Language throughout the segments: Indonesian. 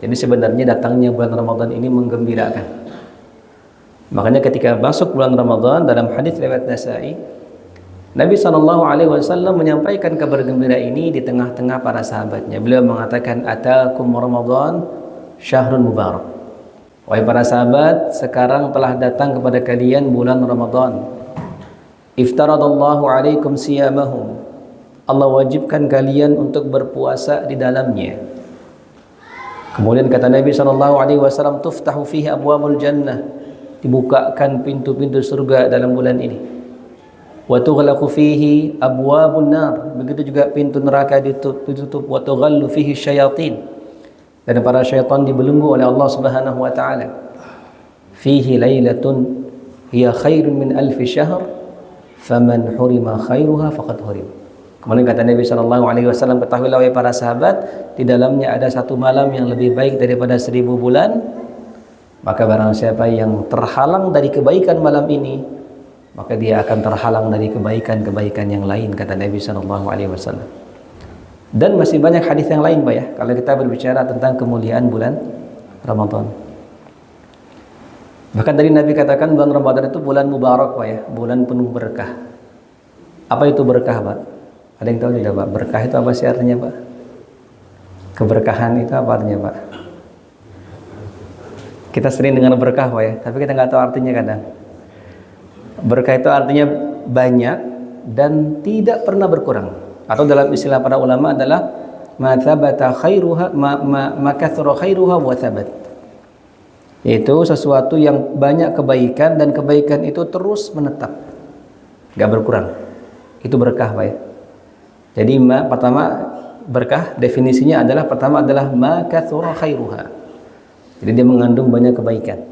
Jadi sebenarnya datangnya bulan Ramadan ini menggembirakan. Makanya ketika masuk bulan Ramadan, dalam hadis riwayat Nasa'i, Nabi SAW menyampaikan kabar gembira ini di tengah-tengah para sahabatnya. Beliau mengatakan, "Atakum Ramadan syahrun mubarak." Wahai para sahabat, sekarang telah datang kepada kalian bulan Ramadan. Iftaradallahu alaikum siyamahum. Allah wajibkan kalian untuk berpuasa di dalamnya. Kemudian kata Nabi SAW, "Tuftahu fihi abwabul jannah." Dibukakan pintu-pintu surga dalam bulan ini. Wa tughlaqu fihi abwabun nar. Begitu juga pintu neraka ditutup. Wa tughallu fihi syayatin. Dan para syaitan dibelenggu oleh Allah Subhanahu wa taala. Fihi lailatun hiya khairun min alfi syahr, faman hurima khairuha faqad hurim. Kemudian kata Nabi SAW, ketahuilah wahai para sahabat, di dalamnya ada satu malam yang lebih baik daripada 1000 bulan. Maka barang siapa yang terhalang dari kebaikan malam ini, maka dia akan terhalang dari kebaikan-kebaikan yang lain, kata Nabi SAW. Dan masih banyak hadis yang lain, Pak ya, kalau kita berbicara tentang kemuliaan bulan Ramadan. Bahkan tadi Nabi katakan bulan Ramadan itu bulan mubarak, Pak ya, bulan penuh berkah. Apa itu berkah, Pak? Ada yang tahu tidak, Pak? Berkah itu apa sih artinya, Pak? Keberkahan itu apa artinya, Pak? Kita sering dengar berkah, Pak ya, tapi kita nggak tahu artinya kadang. Berkah itu artinya banyak dan tidak pernah berkurang. Atau dalam istilah para ulama adalah ma thabata khairuha ma kathura khairuha wa thabat. Yaitu sesuatu yang banyak kebaikan dan kebaikan itu terus menetap, nggak berkurang. Itu berkah, Pak ya. Jadi pertama berkah definisinya adalah pertama adalah ma kathura khairuha. Jadi dia mengandung banyak kebaikan.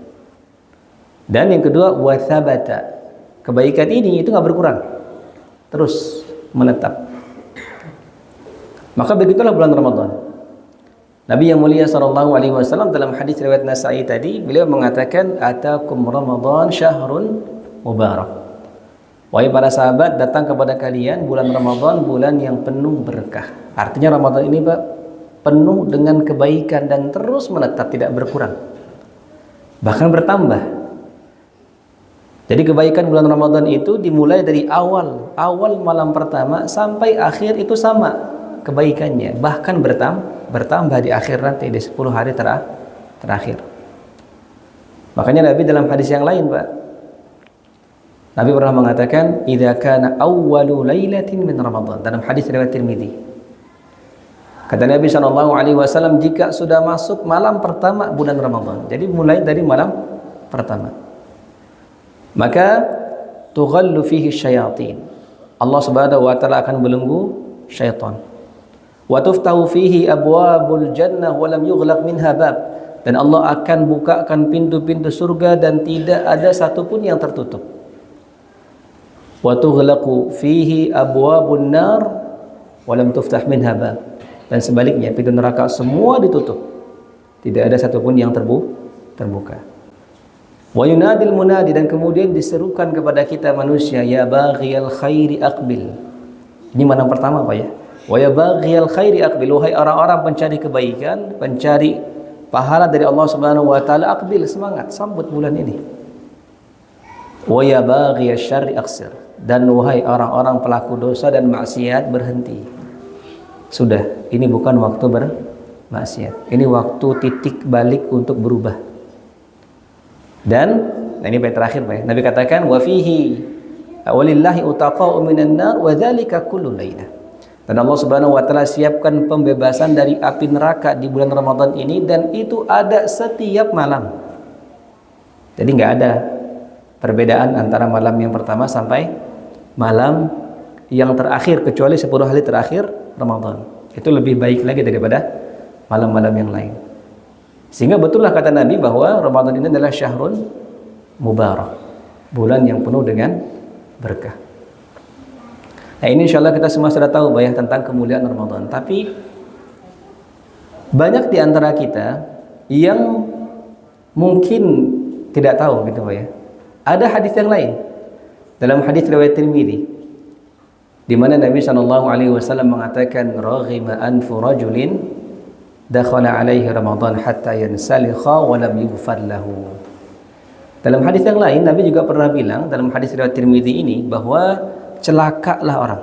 Dan yang kedua wathabata. Kebaikan ini itu nggak berkurang, terus menetap. Maka begitulah bulan Ramadan. Nabi yang mulia SAW dalam hadis riwayat Nasa'i tadi, beliau mengatakan, "Atakum Ramadan syahrun mubarak." Wahai para sahabat, datang kepada kalian bulan Ramadan, bulan yang penuh berkah. Artinya Ramadan ini, Pak, penuh dengan kebaikan dan terus menetap, tidak berkurang, bahkan bertambah. Jadi kebaikan bulan Ramadan itu dimulai dari awal malam pertama sampai akhir itu sama kebaikannya, bahkan bertambah di akhir nanti di 10 hari terakhir. Makanya Nabi dalam hadis yang lain, Pak, Nabi pernah mengatakan, "Idza kana awwalu lailatin min Ramadan." Dalam hadis riwayat Tirmidzi. Kata Nabi SAW, jika sudah masuk malam pertama bulan Ramadan, jadi mulai dari malam pertama, maka tughallu fihi syayatin. Allah Subhanahu wa taala akan belenggu syaitan. Wa tuftahu fihi abwabul jannah wa lam yughlaq minha bab. Dan Allah akan bukakan pintu-pintu surga dan tidak ada satupun yang tertutup. Wa tughlaqu fihi abwabun nar wa lam tuftah minha bab. Dan sebaliknya pintu neraka semua ditutup, tidak ada satupun yang terbuka. Wa yunadil munadi, dan kemudian diserukan kepada kita manusia, "Ya baghiyal khairi aqbil." Ini malam pertama, Pak ya. Wa ya baghiyal khairi aqbil, wahai orang-orang pencari kebaikan, pencari pahala dari Allah Subhanahu wa taala, aqbil, semangat sambut bulan ini. Wa ya baghiyash syarri aqsir, dan wahai orang-orang pelaku dosa dan maksiat, berhenti. Sudah, ini bukan waktu bermaksiat. Ini waktu titik balik untuk berubah. Dan ini yang terakhir, Pak. Nabi katakan, "Wa fihi walillahi utaqa'u minan nar wa dzalika kullu lailah." Dan Allah Subhanahu wa taala siapkan pembebasan dari api neraka di bulan Ramadan ini, dan itu ada setiap malam. Jadi nggak ada perbedaan antara malam yang pertama sampai malam yang terakhir, kecuali 10 hari terakhir Ramadan. Itu lebih baik lagi daripada malam-malam yang lain. Sehingga betullah kata Nabi bahwa Ramadan ini adalah syahrun mubarak, bulan yang penuh dengan berkah. Nah, ini insyaallah kita semua sudah tahu banyak tentang kemuliaan Ramadan. Tapi banyak di antara kita yang mungkin tidak tahu gitu, Pak ya. Ada hadis yang lain. Dalam hadis riwayat Tirmidzi, di mana Nabi SAW mengatakan, "Raghima anfu rajulin dakhala alaihi Ramadan hatta yansalikha wa lam yughfar lahu. Dalam hadis yang lain Nabi juga pernah bilang dalam hadis riwayat Tirmidzi ini bahwa celakalah orang.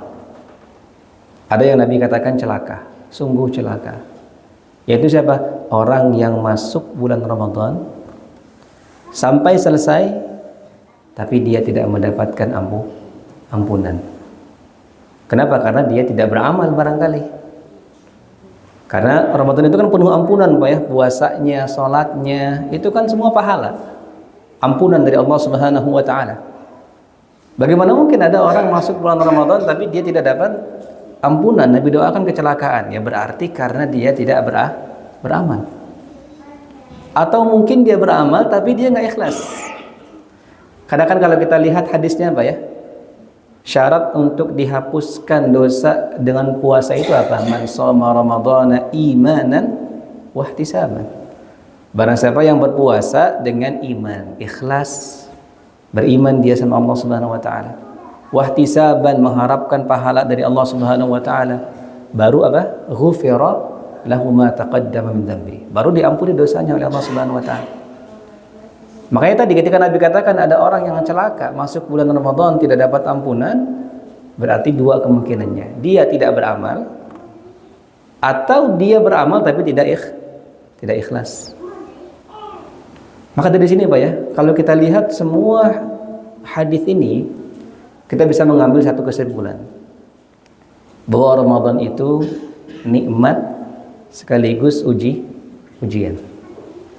Ada yang Nabi katakan celaka, sungguh celaka. Yaitu siapa? Orang yang masuk bulan Ramadan sampai selesai tapi dia tidak mendapatkan ampunan. Kenapa? Karena dia tidak beramal barangkali. Karena Ramadan itu kan penuh ampunan, Pak ya. Puasanya, sholatnya, itu kan semua pahala. Ampunan dari Allah Subhanahu wa taala. Bagaimana mungkin ada orang masuk bulan Ramadan tapi dia tidak dapat ampunan? Nabi doakan kecelakaan. Ya berarti karena dia tidak beramal. Atau mungkin dia beramal tapi dia nggak ikhlas. Kadang-kadang kalau kita lihat hadisnya Pak ya, syarat untuk dihapuskan dosa dengan puasa itu apa? Man shoma ramadhana imanan wahtisaban. Barang siapa yang berpuasa dengan iman, ikhlas, beriman dia sama Allah Subhanahu wa taala. Wahtisaban, mengharapkan pahala dari Allah Subhanahu wa taala. Baru apa? Ghufira lahu ma taqaddama min dhanbi. Baru diampuni dosanya oleh Allah Subhanahu wa taala. Makanya tadi ketika Nabi katakan ada orang yang celaka masuk bulan Ramadan tidak dapat ampunan, berarti dua kemungkinannya. Dia tidak beramal atau dia beramal tapi tidak ikhlas. Maka dari sini Pak ya, kalau kita lihat semua hadis ini, kita bisa mengambil satu kesimpulan bahwa Ramadan itu nikmat sekaligus ujian.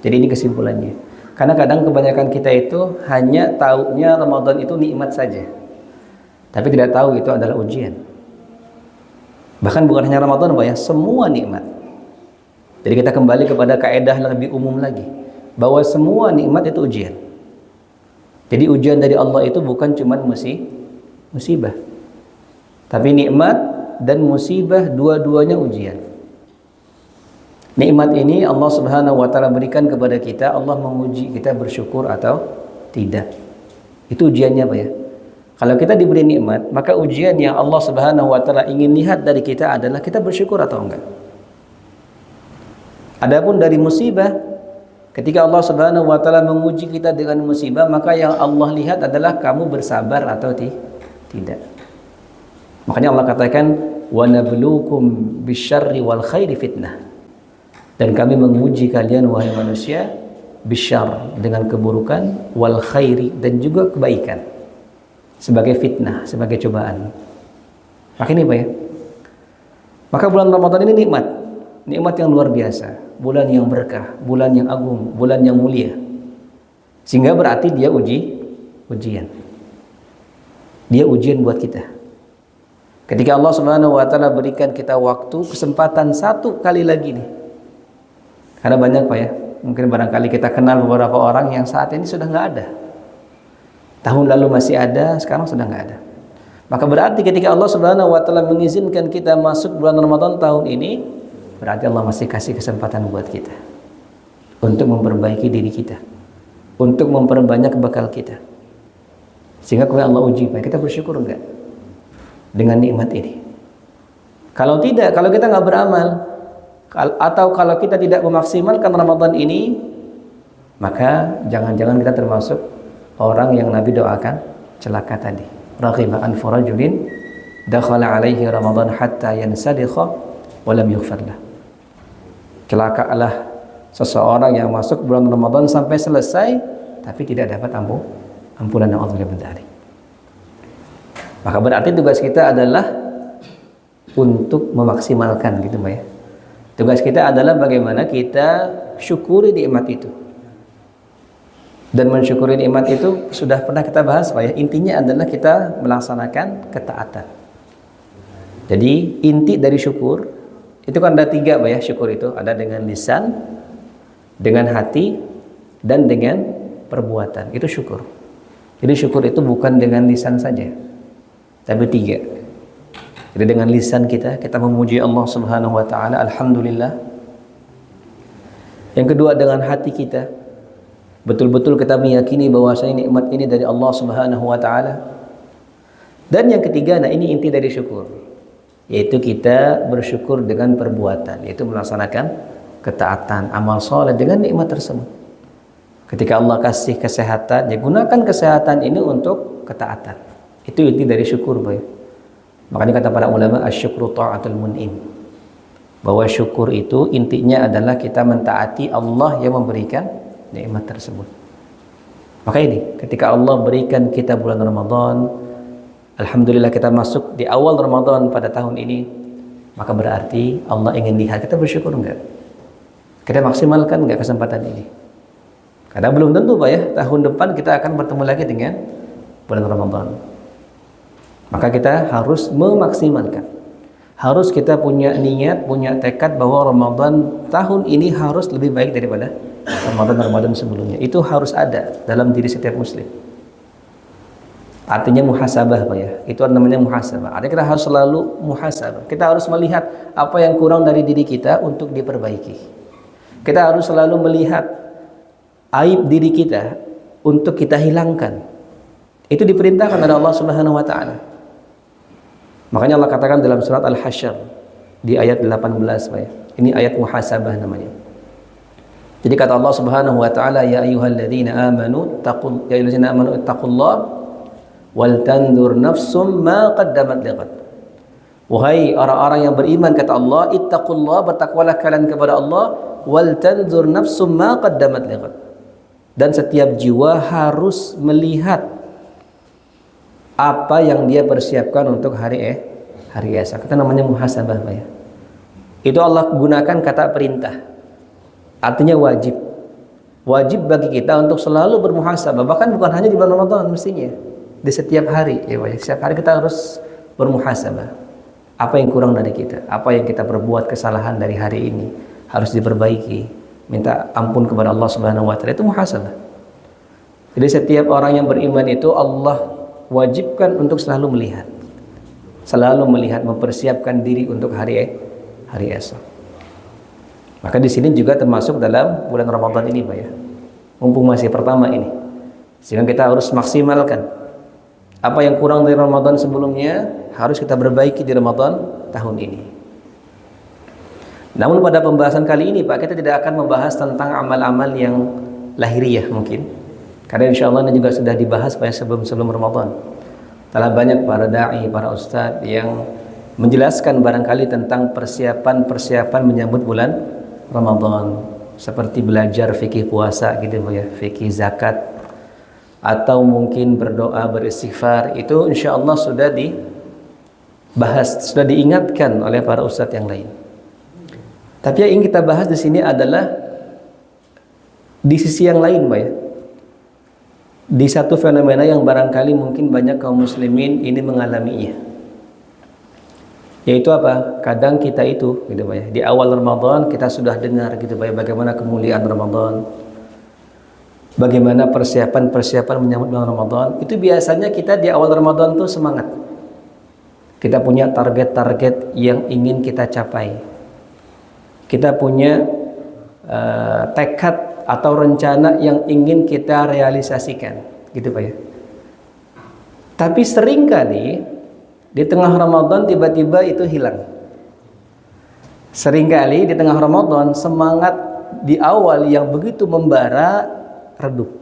Jadi ini kesimpulannya. Karena kadang kebanyakan kita itu hanya taunya Ramadan itu nikmat saja, tapi tidak tahu itu adalah ujian. Bahkan bukan hanya Ramadan Pak ya, semua nikmat. Jadi kita kembali kepada kaidah lebih umum lagi, bahwa semua nikmat itu ujian. Jadi ujian dari Allah itu bukan cuma musibah, tapi nikmat dan musibah dua-duanya ujian. Nikmat ini Allah Subhanahu wa taala berikan kepada kita, Allah menguji kita bersyukur atau tidak. Itu ujiannya Pak ya. Kalau kita diberi nikmat, maka ujian yang Allah Subhanahu wa taala ingin lihat dari kita adalah kita bersyukur atau enggak. Adapun dari musibah, ketika Allah Subhanahu wa taala menguji kita dengan musibah, maka yang Allah lihat adalah kamu bersabar atau tidak. Makanya Allah katakan wa nabluukum bisyarri wal khairi fitnah. Dan kami menguji kalian wahai manusia bisyar, dengan keburukan, wal khairi, dan juga kebaikan, sebagai fitnah, sebagai cobaan. Maka ini Pak ya, maka bulan Ramadan ini nikmat yang luar biasa, bulan yang berkah, bulan yang agung, bulan yang mulia, sehingga berarti dia ujian buat kita. Ketika Allah Subhanahu wa taala berikan kita waktu, kesempatan satu kali lagi nih. Karena banyak Pak ya, mungkin barangkali kita kenal beberapa orang yang saat ini sudah nggak ada. Tahun lalu masih ada, sekarang sudah nggak ada. Maka berarti ketika Allah Subhanahu wa taala mengizinkan kita masuk bulan Ramadan tahun ini, berarti Allah masih kasih kesempatan buat kita untuk memperbaiki diri kita, untuk memperbanyak bekal kita. Sehingga kemudian Allah uji, Pak, kita bersyukur enggak dengan nikmat ini? Kalau tidak, kalau kita nggak beramal, atau kalau kita tidak memaksimalkan Ramadan ini, maka jangan-jangan kita termasuk orang yang Nabi doakan celaka tadi. Raghiba anfu rajulin dakhala alaihi Ramadan hatta yansadikha wa lam yughfar lah. Celakalah seseorang yang masuk bulan Ramadan sampai selesai tapi tidak dapat ampunan Allah min dzalik. Maka berarti tugas kita adalah untuk memaksimalkan gitu Mbak ya. Tugas kita adalah bagaimana kita syukuri nikmat itu. Dan mensyukuri nikmat itu sudah pernah kita bahas Pak ya. Intinya adalah kita melaksanakan ketaatan. Jadi inti dari syukur itu kan ada 3 Pak ya, syukur itu. Ada dengan lisan, dengan hati, dan dengan perbuatan. Itu syukur. Jadi syukur itu bukan dengan lisan saja, tapi 3. Jadi dengan lisan kita memuji Allah Subhanahu wa taala, alhamdulillah. Yang kedua dengan hati kita, betul-betul kita meyakini bahwasanya nikmat ini dari Allah Subhanahu wa taala. Dan yang ketiga, nah ini inti dari syukur, yaitu kita bersyukur dengan perbuatan, yaitu melaksanakan ketaatan, amal soleh dengan nikmat tersebut. Ketika Allah kasih kesehatan, ya gunakan kesehatan ini untuk ketaatan. Itu inti dari syukur, Boy. Makanya kata para ulama, asyukru ta'atul mun'im. Bahwa syukur itu intinya adalah kita mentaati Allah yang memberikan nikmat tersebut. Maka ini, ketika Allah berikan kita bulan Ramadan, alhamdulillah kita masuk di awal Ramadan pada tahun ini, maka berarti Allah ingin lihat kita bersyukur enggak? Kita maksimalkan enggak kesempatan ini? Karena belum tentu, Pak ya, tahun depan kita akan bertemu lagi dengan bulan Ramadan. Maka kita harus memaksimalkan. Harus kita punya niat, punya tekad bahwa Ramadan tahun ini harus lebih baik daripada Ramadan sebelumnya. Itu harus ada dalam diri setiap muslim. Artinya muhasabah, Pak ya. Itu namanya muhasabah. Artinya kita harus selalu muhasabah. Kita harus melihat apa yang kurang dari diri kita untuk diperbaiki. Kita harus selalu melihat aib diri kita untuk kita hilangkan. Itu diperintahkan oleh Allah Subhanahu wa taala. Makanya Allah katakan dalam surat Al-Hasyr di ayat 18, Pak ya. Ini ayat muhasabah namanya. Jadi kata Allah Subhanahu wa taala, ya ayyuhalladzina amanu taqullaha wal tanzur nafsum ma qaddamat lighad. Wahai orang-orang yang beriman, kata Allah, ittaqullah, bertakwalah kalian kepada Allah, wal tanzur nafsum ma qaddamat lighad. Dan setiap jiwa harus melihat apa yang dia persiapkan untuk hari esok. Itu namanya muhasabah, Pak ya. Itu Allah gunakan kata perintah. Artinya wajib. Wajib bagi kita untuk selalu bermuhasabah. Bahkan bukan hanya di bulan Ramadan mestinya. Di setiap hari, ya Pak ya. Setiap hari kita harus bermuhasabah. Apa yang kurang dari kita? Apa yang kita perbuat kesalahan dari hari ini harus diperbaiki. Minta ampun kepada Allah Subhanahu wa taala. Itu muhasabah. Jadi setiap orang yang beriman itu Allah wajibkan untuk selalu melihat, mempersiapkan diri untuk hari esok. Maka di sini juga termasuk dalam bulan Ramadan ini, Pak ya. Mumpung masih pertama ini, sehingga kita harus maksimalkan apa yang kurang dari Ramadan sebelumnya harus kita perbaiki di Ramadan tahun ini. Namun pada pembahasan kali ini, Pak, kita tidak akan membahas tentang amal-amal yang lahiriah mungkin. Karena insya Allah ini juga sudah dibahas pada sebelum Ramadan. Telah banyak para da'i, para ustadz yang menjelaskan barangkali tentang persiapan menyambut bulan Ramadan. Seperti belajar fikih puasa gitu ya, fikih zakat, atau mungkin berdoa, beristighfar. Itu insya Allah sudah dibahas, sudah diingatkan oleh para ustadz yang lain. Tapi yang ingin kita bahas di sini adalah di sisi yang lain, Pak ya. Di satu fenomena yang barangkali mungkin banyak kaum muslimin ini mengalaminya, yaitu apa? Kadang kita itu gitu Pak ya, di awal Ramadan kita sudah dengar gitu Pak ya, bagaimana kemuliaan Ramadan, bagaimana persiapan menyambut bulan Ramadan. Itu biasanya kita di awal Ramadan tuh semangat, kita punya target-target yang ingin kita capai, kita punya tekad atau rencana yang ingin kita realisasikan, gitu Pak ya. Tapi seringkali di tengah Ramadan tiba-tiba itu hilang. Seringkali di tengah Ramadan semangat di awal yang begitu membara redup.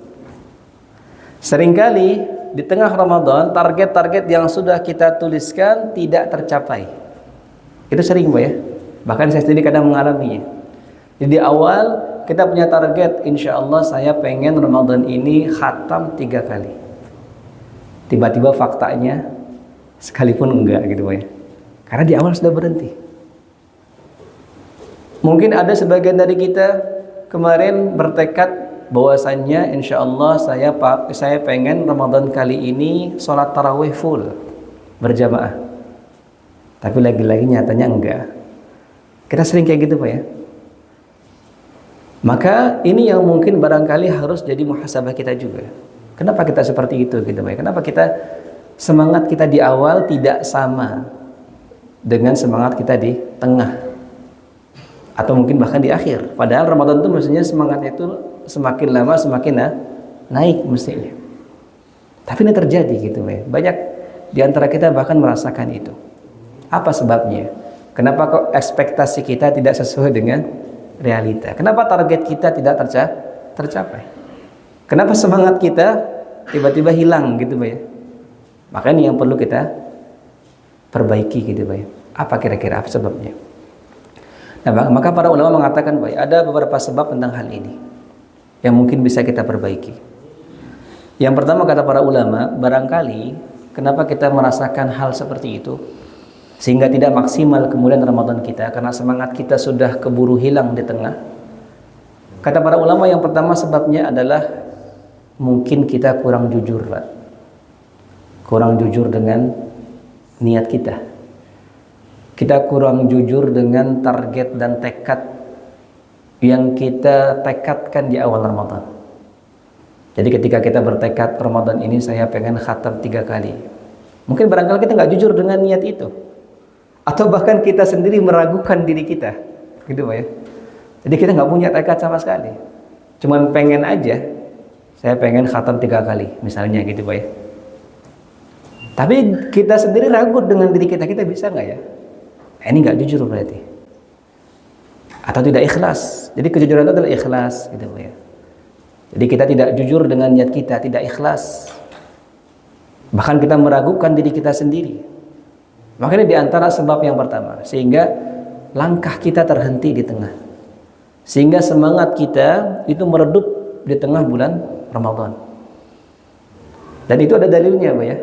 Seringkali di tengah Ramadan target-target yang sudah kita tuliskan tidak tercapai. Itu sering, Pak ya. Bahkan saya sendiri kadang mengalaminya. Jadi di awal kita punya target, insya Allah saya pengen Ramadan ini khatam 3 kali. Tiba-tiba faktanya sekalipun enggak gitu Pak ya. Karena di awal sudah berhenti. Mungkin ada sebagian dari kita kemarin bertekad bahwasannya insya Allah saya pengen Ramadan kali ini sholat tarawih full berjamaah. Tapi lagi-lagi nyatanya enggak. Kita sering kayak gitu Pak ya. Maka ini yang mungkin barangkali harus jadi muhasabah kita juga. Kenapa kita seperti itu gitu Pak? Kenapa semangat kita di awal tidak sama dengan semangat kita di tengah atau mungkin bahkan di akhir? Padahal Ramadan itu mestinya semangatnya itu semakin lama semakin naik mestinya. Tapi ini terjadi gitu Pak. Banyak di antara kita bahkan merasakan itu. Apa sebabnya? Kenapa kok ekspektasi kita tidak sesuai dengan realita. Kenapa target kita tidak tercapai? Kenapa semangat kita tiba-tiba hilang gitu Pak ya? Makanya yang perlu kita perbaiki gitu Pak ya. Apa kira-kira apa sebabnya? Nah, maka para ulama mengatakan Pak ya, ada beberapa sebab tentang hal ini yang mungkin bisa kita perbaiki. Yang pertama kata para ulama, barangkali kenapa kita merasakan hal seperti itu sehingga tidak maksimal kemudian Ramadan kita, karena semangat kita sudah keburu hilang di tengah. Kata para ulama yang pertama sebabnya adalah mungkin kita kurang jujur Pak. Kurang jujur dengan niat kita. Kita kurang jujur dengan target dan tekad yang kita tekadkan di awal Ramadan. Jadi ketika kita bertekad Ramadan ini saya pengen khatam 3 kali, mungkin barangkali kita nggak jujur dengan niat itu, atau bahkan kita sendiri meragukan diri kita, gitu Pak ya. Jadi kita nggak punya tekad sama sekali, cuman pengen aja, saya pengen khatam 3 kali, misalnya gitu Pak ya. Tapi kita sendiri ragu dengan diri kita, kita bisa nggak ya? Nah, ini nggak jujur berarti, atau tidak ikhlas. Jadi kejujuran itu adalah ikhlas, gitu Pak ya. Jadi kita tidak jujur dengan niat kita, tidak ikhlas. Bahkan kita meragukan diri kita sendiri. Makanya di antara sebab yang pertama, sehingga langkah kita terhenti di tengah. Sehingga semangat kita itu meredup di tengah bulan Ramadan. Dan itu ada dalilnya Pak ya.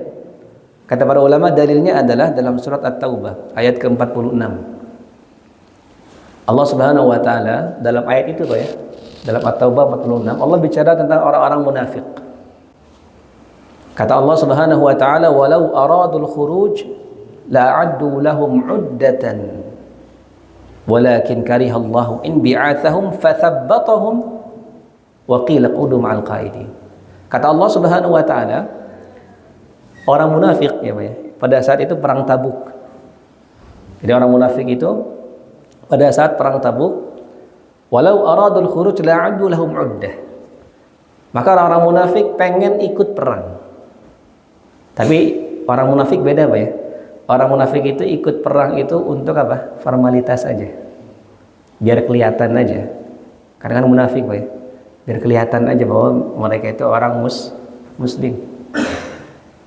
Kata para ulama dalilnya adalah dalam surat At-Taubah ayat ke-46. Allah Subhanahu wa taala dalam ayat itu Pak ya, dalam At-Taubah 46, Allah bicara tentang orang-orang munafik. Kata Allah Subhanahu wa taala, "Walau aradul khuruj la'addu lahum 'uddatan walakin karihallahu in bi'athahum fathabbatahum wa qila qudu ma'al qa'idin." Kata Allah Subhanahu wa taala, orang munafik ya Pak ya, pada saat itu perang Tabuk. Jadi orang munafik itu pada saat perang Tabuk, walau aradul khuruj la'addu lahum 'uddah. Maka orang-orang munafik pengen ikut perang. Tapi orang munafik beda Pak ya. Orang munafik itu ikut perang itu untuk apa? Formalitas aja. Biar kelihatan aja. Karena kan munafik Pak ya. Biar kelihatan aja bahwa mereka itu orang muslim.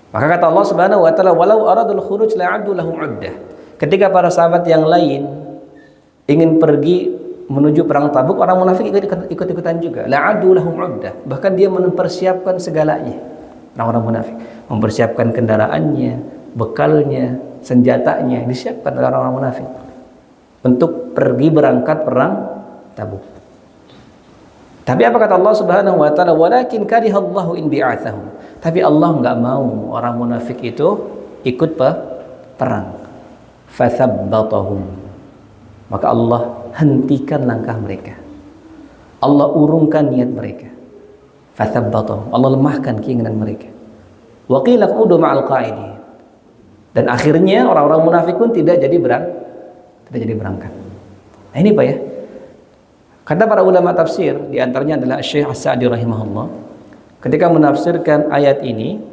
Maka kata Allah Subhanahu wa taala, walau aradul khuruj la'addu lahum 'uddah. Ketika para sahabat yang lain ingin pergi menuju perang Tabuk, orang munafik ikut-ikutan juga. La'addu lahum 'uddah. Bahkan dia mempersiapkan segalanya. Orang-orang munafik mempersiapkan kendaraannya, bekalnya, senjatanya disiapkan oleh orang-orang munafik untuk pergi berangkat perang Tabuk. Tapi apa kata Allah Subhanahu wa taala, walakin karihallahu in bi'atsahum. Tapi Allah enggak mau orang munafik itu ikut perang. Fathabbatahum. Maka Allah hentikan langkah mereka. Allah urungkan niat mereka. Fathabbatahum. Allah lemahkan keinginan mereka. Wa qila qudu ma'al qa'idin. Dan akhirnya orang-orang munafik pun tidak jadi berangkat. Nah ini Pak ya. Kata para ulama tafsir, di antaranya adalah Syekh As-Sa'di rahimahullah, ketika menafsirkan ayat ini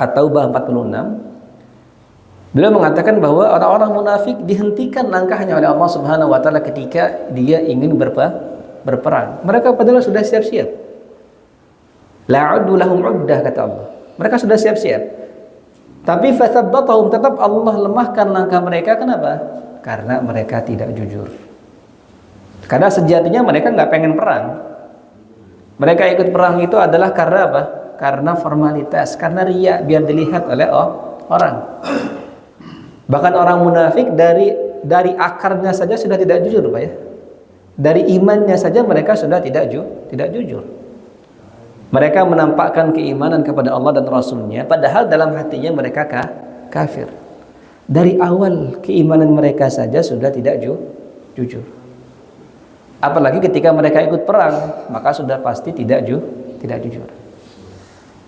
At-Taubah 46, beliau mengatakan bahwa orang-orang munafik dihentikan langkahnya oleh Allah Subhanahu wa taala ketika dia ingin berperang. Mereka padahal sudah siap-siap. La'uddu lahum 'uddah kata Allah. Mereka sudah siap-siap. Tapi fathabbatahum, tetap Allah lemahkan langkah mereka. Kenapa? Karena mereka tidak jujur. Karena sejatinya mereka nggak pengen perang. Mereka ikut perang itu adalah karena apa? Karena formalitas, karena riya, biar dilihat oleh orang. Bahkan orang munafik dari akarnya saja sudah tidak jujur Pak ya. Dari imannya saja mereka sudah tidak jujur. Mereka menampakkan keimanan kepada Allah dan Rasulnya, padahal dalam hatinya mereka kafir. Dari awal keimanan mereka saja sudah tidak jujur. Apalagi ketika mereka ikut perang, maka sudah pasti tidak jujur.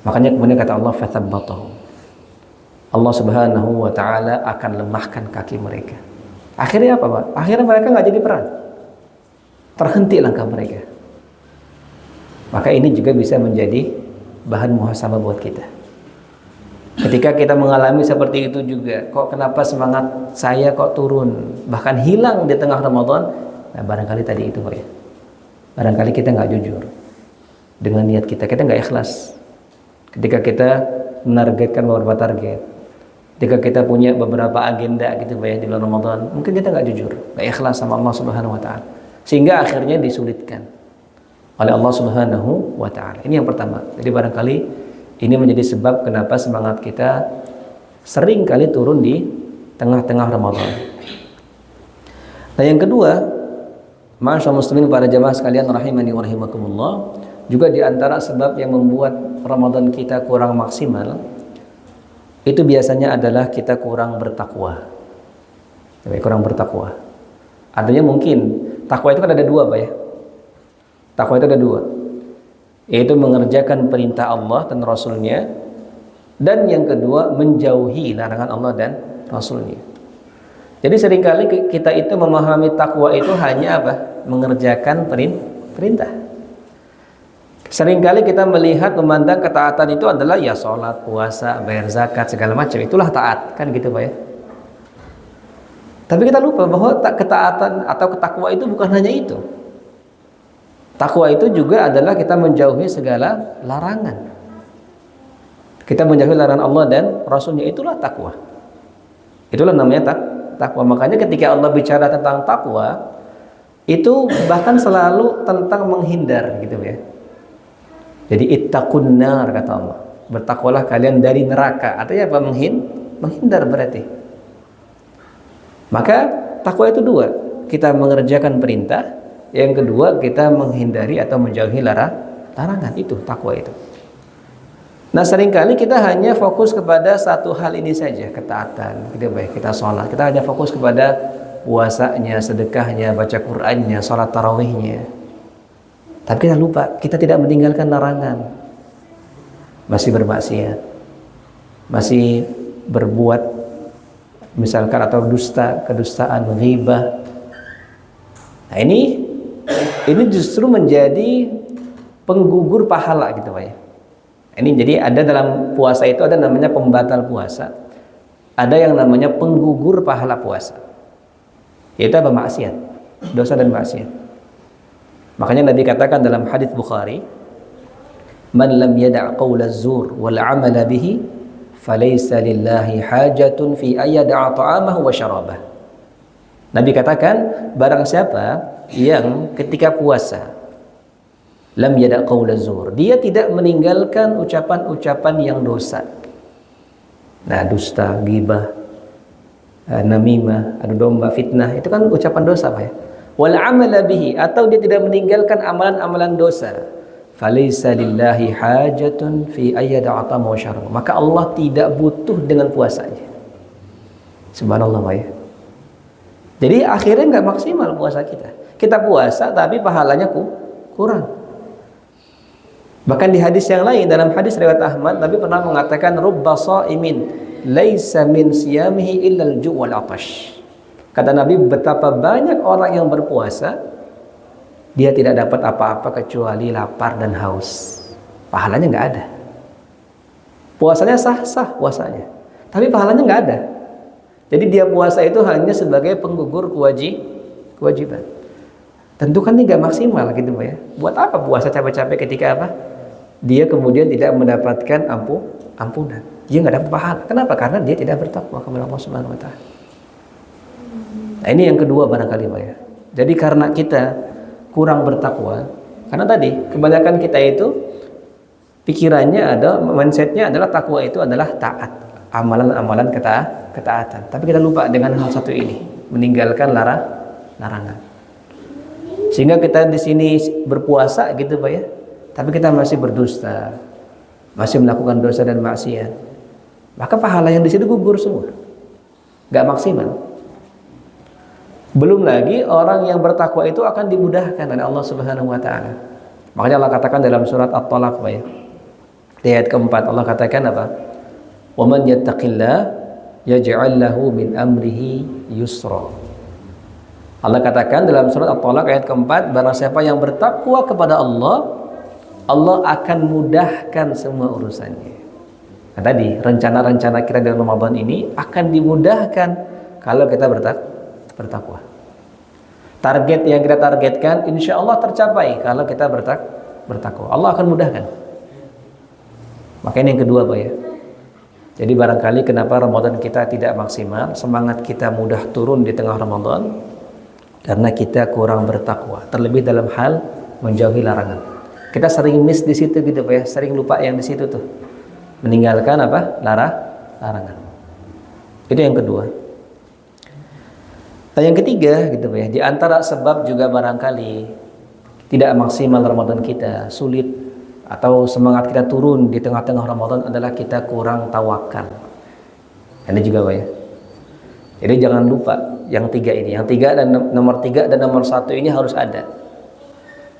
Makanya kemudian kata Allah, fathabbatahum. Allah Subhanahu wa taala akan lemahkan kaki mereka. Akhirnya apa Pak? Akhirnya mereka nggak jadi perang. Terhenti langkah mereka. Maka ini juga bisa menjadi bahan muhasabah buat kita. Ketika kita mengalami seperti itu juga, kok kenapa semangat saya kok turun, bahkan hilang di tengah Ramadan, Nah, barangkali tadi itu Pak ya. Barangkali kita nggak jujur dengan niat kita nggak ikhlas. Ketika kita menargetkan beberapa target, ketika kita punya beberapa agenda gitu Pak ya di bulan Ramadan, mungkin kita nggak jujur, nggak ikhlas sama Allah Subhanahu wa taala. Sehingga akhirnya disulitkan oleh Allah Subhanahu wa taala. Ini yang pertama. Jadi barangkali ini menjadi sebab kenapa semangat kita sering kali turun di tengah-tengah Ramadan. Nah, yang kedua, ma'asyiral muslimin para jamaah sekalian rahimani wa rahimakumullah, juga di antara sebab yang membuat Ramadan kita kurang maksimal itu biasanya adalah kita kurang bertakwa. Kurang bertakwa. Artinya mungkin takwa itu kan ada dua Pak ya. Takwa itu ada dua, yaitu mengerjakan perintah Allah dan Rasulnya, dan yang kedua menjauhi larangan Allah dan Rasulnya. Jadi seringkali kita itu memahami takwa itu hanya apa? Mengerjakan perintah. Seringkali kita melihat memandang ketaatan itu adalah ya sholat, puasa, bayar zakat, segala macam, itulah taat, kan gitu Pak ya. Tapi kita lupa bahwa ketaatan atau ketakwa itu bukan hanya itu. Takwa itu juga adalah kita menjauhi segala larangan. Kita menjauhi larangan Allah dan Rasulnya, itulah takwa. Itulah namanya takwa. Makanya ketika Allah bicara tentang takwa, itu bahkan selalu tentang menghindar gitu ya. Jadi ittaqun nar kata Allah. Bertakwalah kalian dari neraka. Artinya apa? Menghindar berarti. Maka takwa itu dua. Kita mengerjakan perintah. Yang kedua kita menghindari atau menjauhi larangan. Itu takwa itu. Nah seringkali kita hanya fokus kepada satu hal ini saja, ketaatan. Kita sholat. Kita hanya fokus kepada puasanya, sedekahnya, baca Qur'annya, sholat tarawihnya. Tapi kita lupa, kita tidak meninggalkan larangan. Masih bermaksiat, masih berbuat misalkan atau dusta, kedustaan, ghibah. Nah ini justru menjadi penggugur pahala gitu Pak ya. Ini jadi ada dalam puasa itu ada namanya pembatal puasa, ada yang namanya penggugur pahala puasa, yaitu apa? Maksiat, dosa dan maksiat. Makanya Nabi katakan dalam hadis Bukhari, "Man lam yada' qaula az-zur wal 'amala bihi, falaysa lillahi hajatun fi ayyada'a ta'amahu wa syarabah." Nabi katakan, barang siapa yang ketika puasa lam yada' qaula az-zur, dia tidak meninggalkan ucapan-ucapan yang dosa. Nah, dusta, ghibah, namimah, adu domba, fitnah, itu kan ucapan dosa Pak ya. Wal amala bihi, atau dia tidak meninggalkan amalan-amalan dosa, falaysa lillahi hajatun fi ayyada'a ta'amahu wa syarabah, maka Allah tidak butuh dengan puasanya. Subhanallah Pak ya. Jadi akhirnya nggak maksimal puasa kita. Kita puasa tapi pahalanya kurang. Bahkan di hadis yang lain, dalam hadis riwayat Ahmad, Nabi pernah mengatakan rubba sha'imin laisa min siyamihi illa al-ju' wal 'atash. Kata Nabi, betapa banyak orang yang berpuasa, dia tidak dapat apa-apa kecuali lapar dan haus. Pahalanya nggak ada. Puasanya sah-sah puasanya, tapi pahalanya nggak ada. Jadi dia puasa itu hanya sebagai penggugur kewajiban. Tentu kan ini nggak maksimal gitu Pak ya. Buat apa puasa capek-capek ketika apa? Dia kemudian tidak mendapatkan ampunan. Dia nggak dapat pahala. Kenapa? Karena dia tidak bertakwa kepada Allah Subhanahu wa taala. Nah, ini yang kedua barangkali Pak ya. Jadi karena kita kurang bertakwa, karena tadi kebanyakan kita itu pikirannya ada, mindsetnya adalah takwa itu adalah taat, amalan-amalan ketaatan. Tapi kita lupa dengan hal satu ini, meninggalkan larangan. Sehingga kita di sini berpuasa gitu Pak ya, tapi kita masih berdusta, masih melakukan dosa dan maksiat. Maka pahala yang di situ gugur semua, nggak maksimal. Belum lagi orang yang bertakwa itu akan dimudahkan oleh Allah Subhanahu wa taala. Makanya Allah katakan dalam surat At-Talaq ya. Di ayat keempat Allah katakan apa? "Wa man yattaqillah yaj'al lahu min amrihi yusra." Allah katakan dalam surat At-Talaq ayat keempat, barang siapa yang bertakwa kepada Allah, Allah akan mudahkan semua urusannya. Nah, tadi rencana-rencana kita dalam Ramadan ini akan dimudahkan kalau kita bertakwa. Target yang kita targetkan insya Allah tercapai kalau kita bertakwa. Allah akan mudahkan. Makanya yang kedua Pak ya. Jadi barangkali kenapa Ramadan kita tidak maksimal, semangat kita mudah turun di tengah Ramadan karena kita kurang bertakwa, terlebih dalam hal menjauhi larangan. Kita sering miss di situ gitu Pak ya, sering lupa yang di situ tuh. Meninggalkan apa? Larangan. Itu yang kedua. Dan yang ketiga gitu Pak ya, di antara sebab juga barangkali tidak maksimal Ramadan kita, sulit atau semangat kita turun di tengah-tengah Ramadan adalah kita kurang tawakal. Ini juga Pak ya. Jadi jangan lupa yang tiga ini. Yang tiga dan nomor tiga dan nomor satu ini harus ada.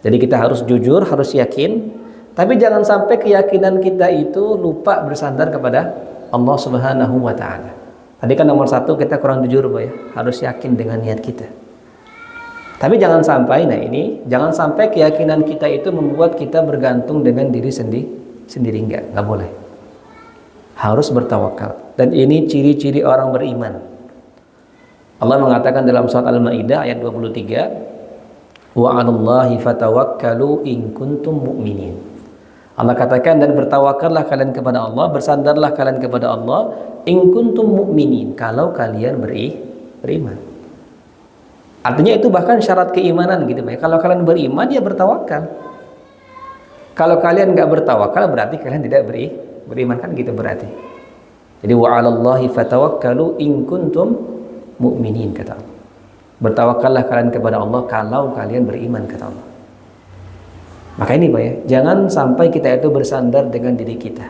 Jadi kita harus jujur, harus yakin. Tapi jangan sampai keyakinan kita itu lupa bersandar kepada Allah Subhanahu wa Ta'ala. Tadi kan nomor satu kita kurang jujur Pak ya. Harus yakin dengan niat kita. Tapi jangan sampai, jangan sampai keyakinan kita itu membuat kita bergantung dengan diri sendiri, enggak boleh. Harus bertawakal. Dan ini ciri-ciri orang beriman. Allah mengatakan dalam surat Al-Maidah ayat 23, wa 'alallahi fatawakkalu in kuntum mu'minin. Allah katakan, dan bertawakallah kalian kepada Allah, bersandarlah kalian kepada Allah in kuntum mu'minin, kalau kalian beriman. Artinya itu bahkan syarat keimanan gitu Pak. Kalau kalian beriman ya bertawakal. Kalau kalian nggak bertawakal berarti kalian tidak beriman kan gitu berarti. Jadi wa 'alallahi fatawakkalu in kuntum mu'minin kata Allah. Bertawakallah kalian kepada Allah kalau kalian beriman kata Allah. Maka ini Pak ya, jangan sampai kita itu bersandar dengan diri kita.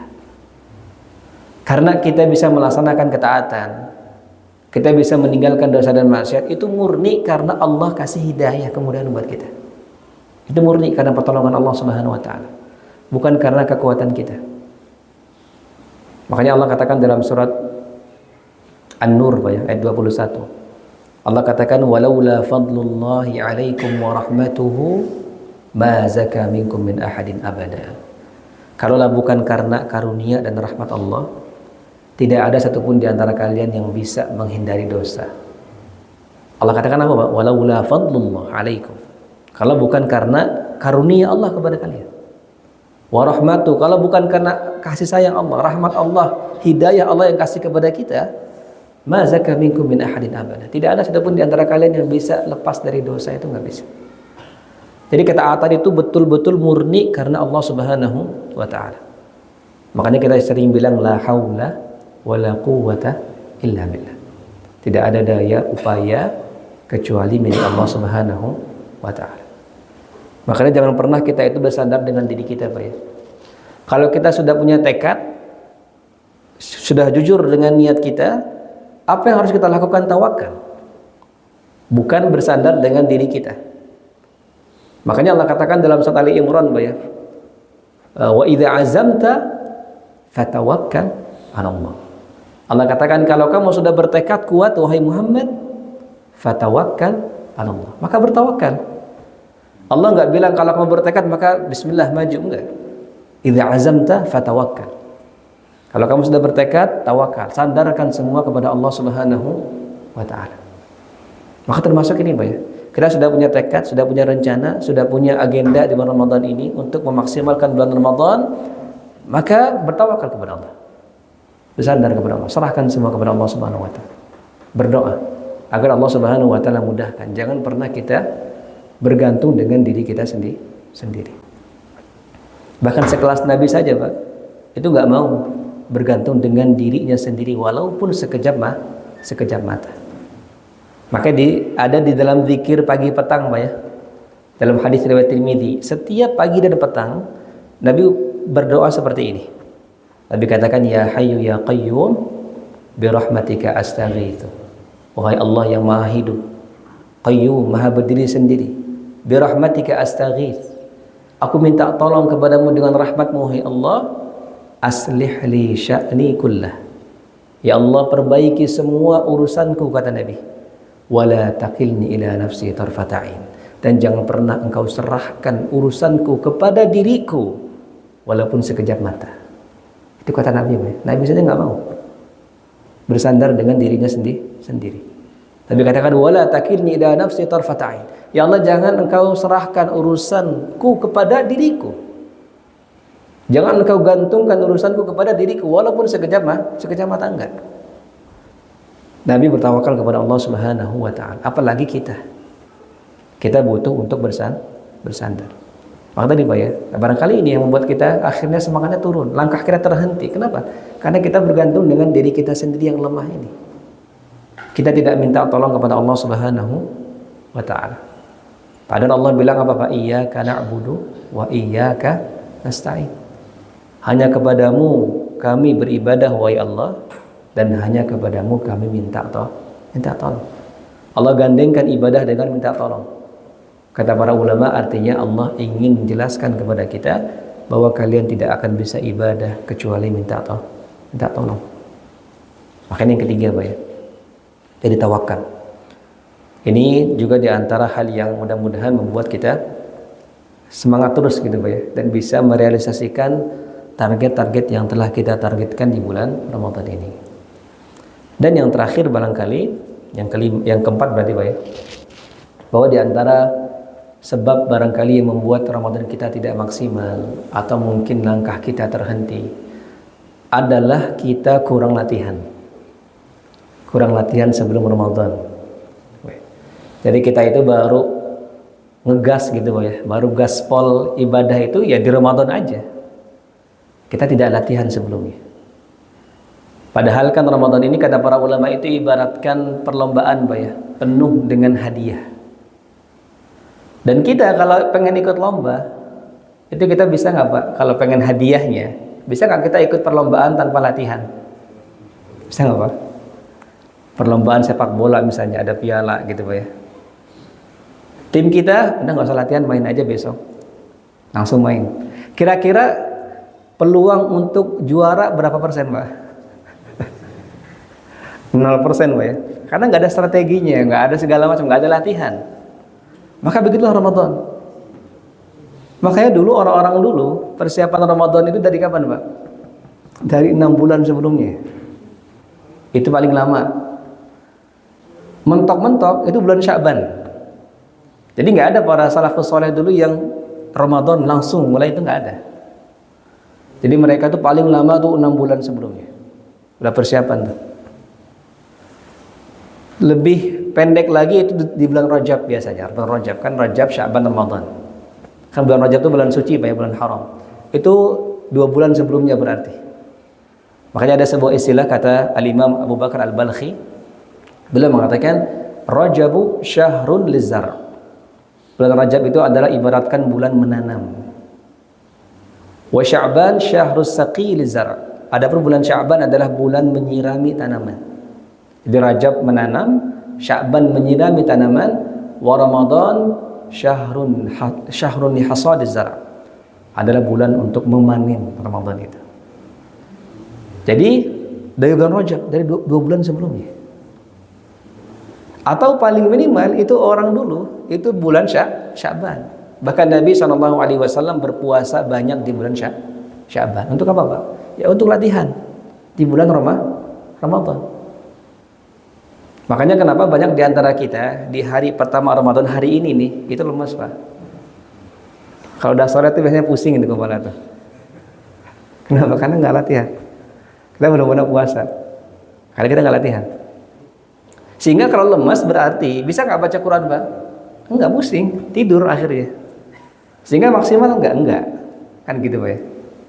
Karena kita bisa melaksanakan ketaatan, kita bisa meninggalkan dosa dan maksiat, itu murni karena Allah kasih hidayah, kemudahan buat kita. Itu murni karena pertolongan Allah Subhanahu wa Ta'ala, bukan karena kekuatan kita. Makanya Allah katakan dalam surat An-Nur ayat 21, Allah katakan, walaula fadlullahi alaikum wa rahmatuhu ma zaka minkum min ahadin abada. Kalaulah bukan karena karunia dan rahmat Allah, tidak ada satupun di antara kalian yang bisa menghindari dosa. Allah katakan apa Pak? Walaula fadlullah alaikum. Kalau bukan karena karunia Allah kepada kalian. Wa rahmatu, kalau bukan karena kasih sayang Allah, rahmat Allah, hidayah Allah yang kasih kepada kita, ma zaka minkum min ahadin abada. Tidak ada satupun di antara kalian yang bisa lepas dari dosa, itu nggak bisa. Jadi ketaatan itu betul-betul murni karena Allah Subhanahu wa Ta'ala. Makanya kita sering bilang la haula wala quwwata illa billah. Tidak ada daya upaya kecuali milik Allah Subhanahu wa Ta'ala. Makanya jangan pernah kita itu bersandar dengan diri kita Pak ya. Kalau kita sudah punya tekad, sudah jujur dengan niat kita, apa yang harus kita lakukan? Tawakal. Bukan bersandar dengan diri kita. Makanya Allah katakan dalam surat Ali Imran Pak ya, wa idza azamta fatawakkal 'ala Allah. Allah katakan, kalau kamu sudah bertekad kuat wahai Muhammad, fatawakkal 'ala Allah, maka bertawakal. Allah nggak bilang kalau kamu bertekad maka bismillah maju, enggak. Idza azamta fatawakkal. Kalau kamu sudah bertekad, tawakal, sandarkan semua kepada Allah Subhanahu wa Ta'ala. Maka termasuk ini Pak ya, kita sudah punya tekad, sudah punya rencana, sudah punya agenda di bulan Ramadan ini untuk memaksimalkan bulan Ramadan, maka bertawakal kepada Allah. Bersandar kepada Allah, serahkan semua kepada Allah Subhanahu wa Ta'ala. Berdoa agar Allah Subhanahu wa Ta'ala mudahkan. Jangan pernah kita bergantung dengan diri kita sendiri. Bahkan sekelas Nabi saja Pak, itu nggak mau bergantung dengan dirinya sendiri walaupun sekejap mata. Maka ada di dalam zikir pagi petang Pak ya. Dalam hadis riwayat Tirmidzi, setiap pagi dan petang Nabi berdoa seperti ini. Nabi katakan, ya hayyu ya qayyum bi rahmatika astaghitsu. Wahai Allah yang maha hidup, qayyum, maha berdiri sendiri, bi rahmatika astaghits, aku minta tolong kepadamu dengan rahmatmu wahai Allah, aslih li sya'ni kullah, ya Allah perbaiki semua urusanku kata Nabi, wala taqilni ila nafsi tarfata'in, dan jangan pernah engkau serahkan urusanku kepada diriku walaupun sekejap mata. Itu kata Nabi. Nabi saja nggak mau bersandar dengan dirinya sendiri. Nabi katakan, wala taqilni ila nafsi tarfata'in, Ya Allah, jangan engkau serahkan urusanku kepada diriku. Jangan engkau gantungkan urusanku kepada diriku walaupun sekejap mata enggak. Nabi bertawakal kepada Allah Subhanahu wa taala. Apalagi kita. Kita butuh untuk bersandar. Maka tadi Pak ya, barangkali ini yang membuat kita akhirnya semangatnya turun, langkah kita terhenti. Kenapa? Karena kita bergantung dengan diri kita sendiri yang lemah ini. Kita tidak minta tolong kepada Allah Subhanahu wa taala. Padahal Allah bilang apa Pak? Iyyaka na'budu wa iyyaka nasta'in. Hanya kepadamu kami beribadah wahai Allah, dan hanya kepadamu kami minta tolong. Allah gandengkan ibadah dengan minta tolong. Kata para ulama, artinya Allah ingin menjelaskan kepada kita bahwa kalian tidak akan bisa ibadah kecuali minta tolong. Makanya yang ketiga Pak ya, jadi tawakal. Ini juga diantara hal yang mudah-mudahan membuat kita semangat terus gitu Pak ya, dan bisa merealisasikan target-target yang telah kita targetkan di bulan Ramadan ini. Dan yang terakhir barangkali, yang keempat berarti Pak ya, bahwa diantara sebab barangkali yang membuat Ramadan kita tidak maksimal atau mungkin langkah kita terhenti adalah kita kurang latihan sebelum Ramadan. Jadi kita itu baru ngegas gitu Pak ya, baru gaspol ibadah itu ya di Ramadan aja. Kita tidak latihan sebelumnya. Padahal kan Ramadan ini kata para ulama itu ibaratkan perlombaan Pak ya, penuh dengan hadiah. Dan kita kalau pengen ikut lomba, itu kita bisa nggak Pak? Kalau pengen hadiahnya, bisa nggak kita ikut perlombaan tanpa latihan? Bisa nggak Pak? Perlombaan sepak bola misalnya ada piala gitu Pak ya. Tim kita udah nggak usah latihan, main aja besok, langsung main. Kira-kira peluang untuk juara berapa persen Pak? 0% Pak ya. Karena nggak ada strateginya, nggak ada segala macam, nggak ada latihan. Maka begitulah Ramadan. Makanya dulu orang-orang dulu persiapan Ramadan itu dari kapan Pak? Dari 6 bulan sebelumnya. Itu paling lama. Mentok-mentok itu bulan Sya'ban. Jadi nggak ada para salafus soleh dulu yang Ramadan langsung mulai, itu nggak ada. Jadi mereka tuh paling lama tuh 6 bulan sebelumnya udah persiapan tuh. Lebih pendek lagi itu di bulan Rajab biasanya. Bulan Rajab kan, Rajab, Sya'ban, Ramadan. Kan bulan Rajab itu bulan suci Pak ya, bulan haram. Itu 2 bulan sebelumnya berarti. Makanya ada sebuah istilah kata Al-Imam Abu Bakar Al-Balkhi. Beliau mengatakan Rajabu syahrun lizar. Bulan Rajab itu adalah ibaratkan bulan menanam. Wa Sya'ban syahrus saqi lizar. Adapun bulan Sya'ban adalah bulan menyirami tanaman. Jadi Rajab menanam, Sya'ban menyirami tanaman, wa Ramadan syahrun lihasadiz zar'. Adalah bulan untuk memanen Ramadan itu. Jadi dari bulan Rajab, dari 2 bulan sebelumnya. Atau paling minimal itu orang dulu itu bulan Sya'ban. Bahkan Nabi SAW berpuasa banyak di bulan Sya'ban. Untuk apa Pak? Ya untuk latihan di bulan Ramadan. Makanya kenapa banyak di antara kita di hari pertama Ramadan hari ini nih itu lemas Pak. Kalau udah sore itu biasanya pusing di kepala tuh. Kenapa? Karena nggak latihan. Kita benar-benar puasa karena kita nggak latihan. Sehingga kalau lemas berarti bisa nggak baca Quran Pak? Enggak, pusing, tidur akhirnya. Sehingga maksimal enggak. Kan gitu Pak ya.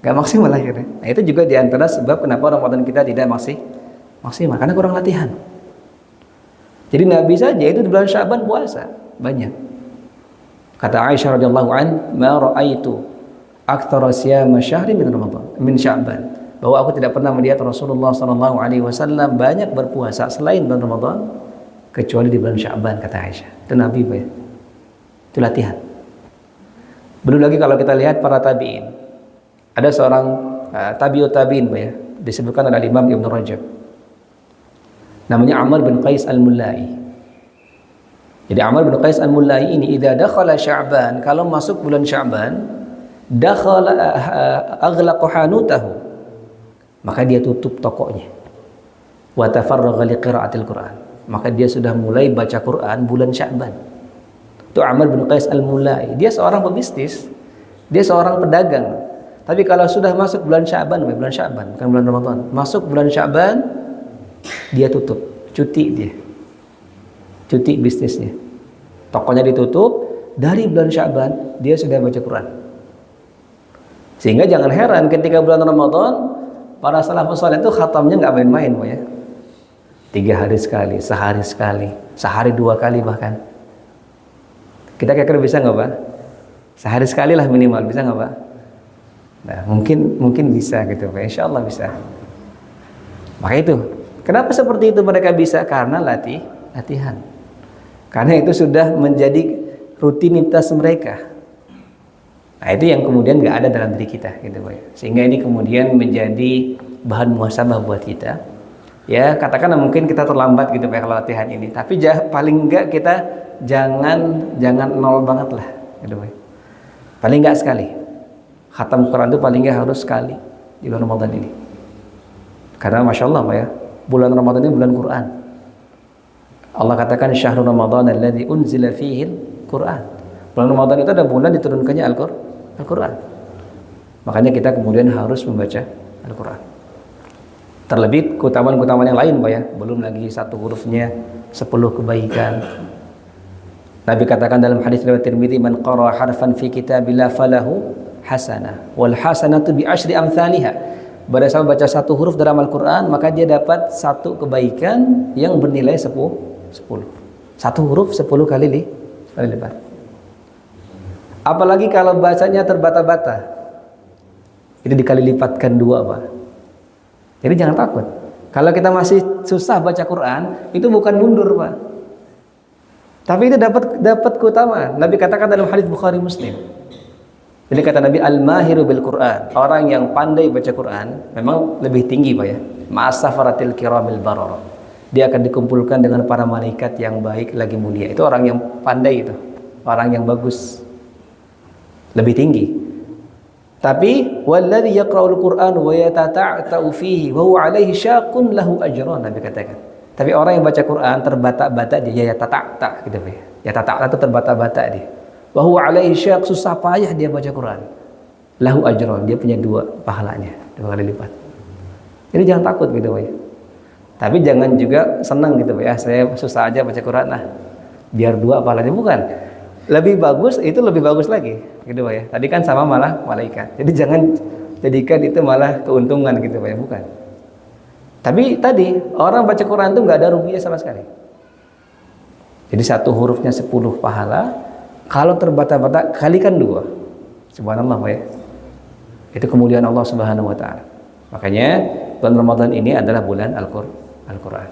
Enggak maksimal akhirnya. Nah itu juga diantara sebab kenapa Ramadan kita tidak maksimal, karena kurang latihan. Jadi Nabi saja itu di bulan Sya'ban puasa banyak. Kata Aisyah radhiyallahu an, "Ma ra'aitu aktsara siyama syahri min Ramadan, min Sya'ban." Bahwa aku tidak pernah melihat Rasulullah sallallahu alaihi wasallam banyak berpuasa selain bulan Ramadan kecuali di bulan Sya'ban, kata Aisyah. Itu Nabi Pak ya. Itu latihan. Belum lagi kalau kita lihat para tabi'in. Ada seorang tabi'ut tabi'in Pak ya, disebutkan oleh Imam Ibn Rajab. Namanya Amr bin Qais Al-Mullai. Jadi Amr bin Qais Al-Mullai ini idza dakhala Sya'ban, kalau masuk bulan Sya'ban, dakhala aghlaqa hanutahu, maka dia tutup tokonya. Wa tafarragha liqira'atil Qur'an. Maka dia sudah mulai baca Quran bulan Sya'ban. Itu Amr bin Qais Al-Mulai. Dia seorang pebisnis, dia seorang pedagang. Tapi kalau sudah masuk bulan Sya'ban, bukan bulan Ramadan, masuk bulan Sya'ban, dia tutup, cuti bisnisnya. Tokonya ditutup, dari bulan Sya'ban dia sudah baca Quran. Sehingga jangan heran ketika bulan Ramadan para salafus saleh itu khatamnya nggak main-main, Pak ya. 3 hari sekali, sehari sekali, sehari 2 kali bahkan. Kita kira-kira bisa nggak, Pak? Sehari sekali lah minimal, bisa nggak, Pak? Nah, mungkin bisa gitu, Pak. Insya Allah bisa. Maka itu, kenapa seperti itu mereka bisa? Karena latihan. Karena itu sudah menjadi rutinitas mereka. Nah, itu yang kemudian nggak ada dalam diri kita, gitu, Pak. Sehingga ini kemudian menjadi bahan muhasabah buat kita. Ya, katakanlah mungkin kita terlambat gitu, Pak, kalau latihan ini. Tapi paling enggak kita jangan nol banget lah, gitu, Pak. Paling enggak sekali. Khatam Quran itu paling enggak harus sekali di bulan Ramadan ini. Karena Masya Allah, Pak ya, bulan Ramadan ini bulan Quran. Allah katakan syahrul Ramadan alladzi unzila fihi Quran. Bulan Ramadan itu ada bulan diturunkannya Al-Quran. Makanya kita kemudian harus membaca Al-Quran. Terlebih keutamaan-keutamaan yang lain, Pak ya. Belum lagi 1 hurufnya 10 kebaikan. Nabi katakan dalam hadis riwayat Tirmidzi, man qara harfan fi kitabillah falahu hasanah wal hasanatu bi asyri amsalihha. Barang siapa baca 1 huruf dalam Al-Quran, maka dia dapat 1 kebaikan yang bernilai 10. 1 huruf 10 kali lipat. Apalagi kalau bacanya terbata-bata, itu dikali lipatkan 2, Pak. Jadi jangan takut. Kalau kita masih susah baca Quran, itu bukan mundur, Pak. Tapi itu dapat keutamaan. Nabi katakan dalam hadis Bukhari Muslim. Jadi kata Nabi, al-mahiru bil Quran, orang yang pandai baca Quran memang lebih tinggi, Pak ya. Ma'asafaratil kiramil barara. Dia akan dikumpulkan dengan para malaikat yang baik lagi mulia. Itu orang yang pandai itu. Orang yang bagus. Lebih tinggi. Tapi walladzi yaqra'ul Qur'an wa yatata'u fihi wa huwa 'alaihi syaqqun lahu ajran, Nabi katakan. Tapi orang yang baca Quran terbata-bata dia, ya tata'ta gitu, Pak. Ya tata'ta itu terbata-bata dia. Wa huwa 'alaihi syaqq, susah payah dia baca Quran. Lahu ajran, dia punya 2 pahalanya, 2 kali lipat. Jadi jangan takut gitu, Pak. Tapi jangan juga senang gitu, Pak ya. Saya susah aja baca Quran, nah biar 2 pahalanya, bukan. Lebih bagus, itu lebih bagus lagi gitu, Pak ya. Tadi kan sama malah malaikat. Jadi jangan jadikan itu malah keuntungan gitu, Pak ya, bukan. Tapi tadi orang baca Quran itu nggak ada ruginya sama sekali. Jadi 1 hurufnya 10 pahala. Kalau terbata-bata kalikan 2. Subhanallah, Pak ya. Itu kemuliaan Allah Subhanahu wa taala. Makanya bulan Ramadan ini adalah bulan Al-Quran.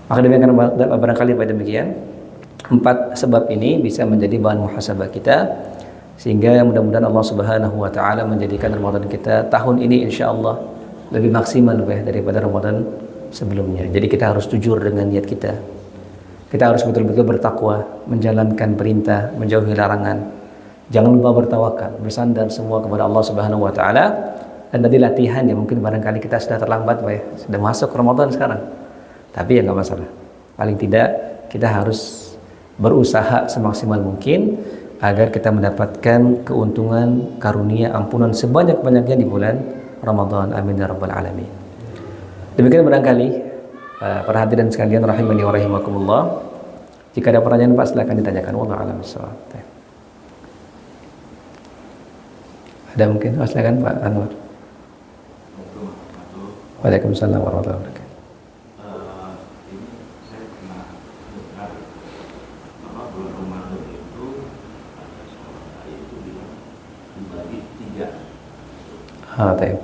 Maka demikian barangkali pada demikian 4 sebab ini bisa menjadi bahan muhasabah kita, sehingga mudah-mudahan Allah Subhanahu wa taala menjadikan Ramadan kita tahun ini insyaallah lebih maksimal daripada Ramadan sebelumnya. Jadi kita harus jujur dengan niat kita. Kita harus betul-betul bertakwa, menjalankan perintah, menjauhi larangan. Jangan lupa bertawakal, bersandar semua kepada Allah Subhanahu wa taala. Dan tadi latihan ya, mungkin barangkali kita sudah terlambat, Pak ya. Sudah masuk Ramadan sekarang. Tapi ya nggak masalah. Paling tidak kita harus berusaha semaksimal mungkin agar kita mendapatkan keuntungan, karunia, ampunan sebanyak-banyaknya di bulan Ramadan. Amin ya rabbal alamin. Demikian barangkali para hadirin sekalian rahimani wa rahimakumullah. Jika ada pertanyaan, Pak, silakan ditanyakan. Wallahu a'lam bishawab. Ada mungkin? Oh, silakan Pak Anwar. Waalaikumsalam warahmatullahi wabarakatuh. Taib.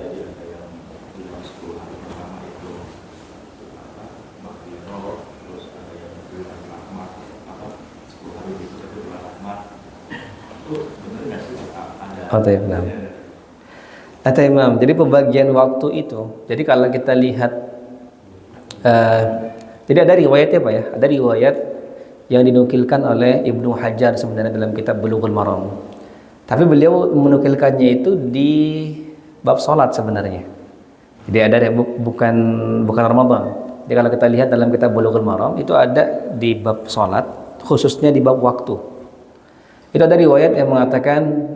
Imam. Jadi pembagian waktu itu. Jadi kalau kita lihat, jadi ada riwayatnya, Pak ya. Ada riwayat yang dinukilkan oleh Ibnu Hajar sebenarnya dalam kitab Bulughul Maram. Tapi beliau menukilkannya itu di bab sholat sebenarnya. Jadi ada bukan Ramadan. Jadi kalau kita lihat dalam kitab Bulughul Maram itu ada di bab sholat, khususnya di bab waktu. Itu ada riwayat yang mengatakan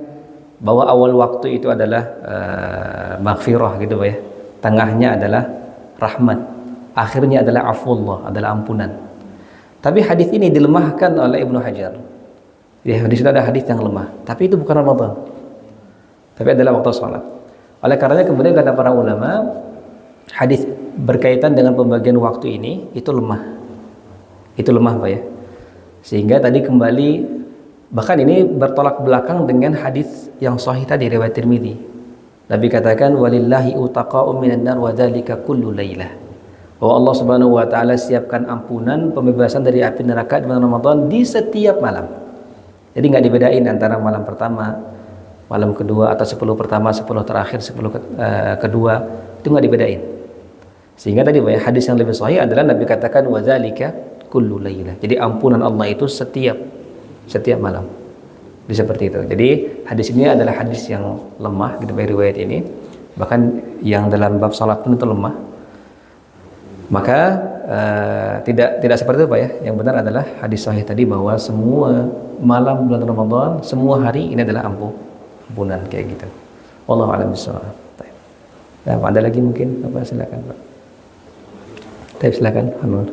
bahwa awal waktu itu adalah maghfirah gitu ya. Tengahnya adalah rahmat. Akhirnya adalah afullah, adalah ampunan. Tapi hadis ini dilemahkan oleh Ibnu Hajar. Di hadis itu ada hadis yang lemah. Tapi itu bukan Ramadan. Tapi adalah waktu sholat. Oleh karenanya kemudian kata para ulama, hadis berkaitan dengan pembagian waktu ini itu lemah. Itu lemah Pak ya. Sehingga tadi kembali, bahkan ini bertolak belakang dengan hadis yang sahih tadi riwayat Tirmidzi. Nabi katakan walillahi utaqa'u minan nar wa dzalika kullu lailah. Bahwa Allah Subhanahu wa taala siapkan ampunan, pembebasan dari api neraka di bulan Ramadan di setiap malam. Jadi nggak dibedain antara malam pertama, malam kedua, atau 10 pertama, 10 terakhir, 10 kedua, itu nggak dibedain. Sehingga tadi hadis yang lebih sahih adalah Nabi katakan wa dzalika kullu lailah. Jadi ampunan Allah itu setiap malam. Jadi seperti itu. Jadi hadis ini adalah hadis yang lemah gitu dari riwayat ini. Bahkan yang dalam bab salat pun itu lemah. Maka tidak seperti itu Pak ya. Yang benar adalah hadis sahih tadi bahwa semua malam bulan Ramadan, semua hari ini adalah ampunan kayak gitu. Wallahu a'lam bishawab. Nah, ada lagi mungkin apa, silakan Pak. Silakan Anwar.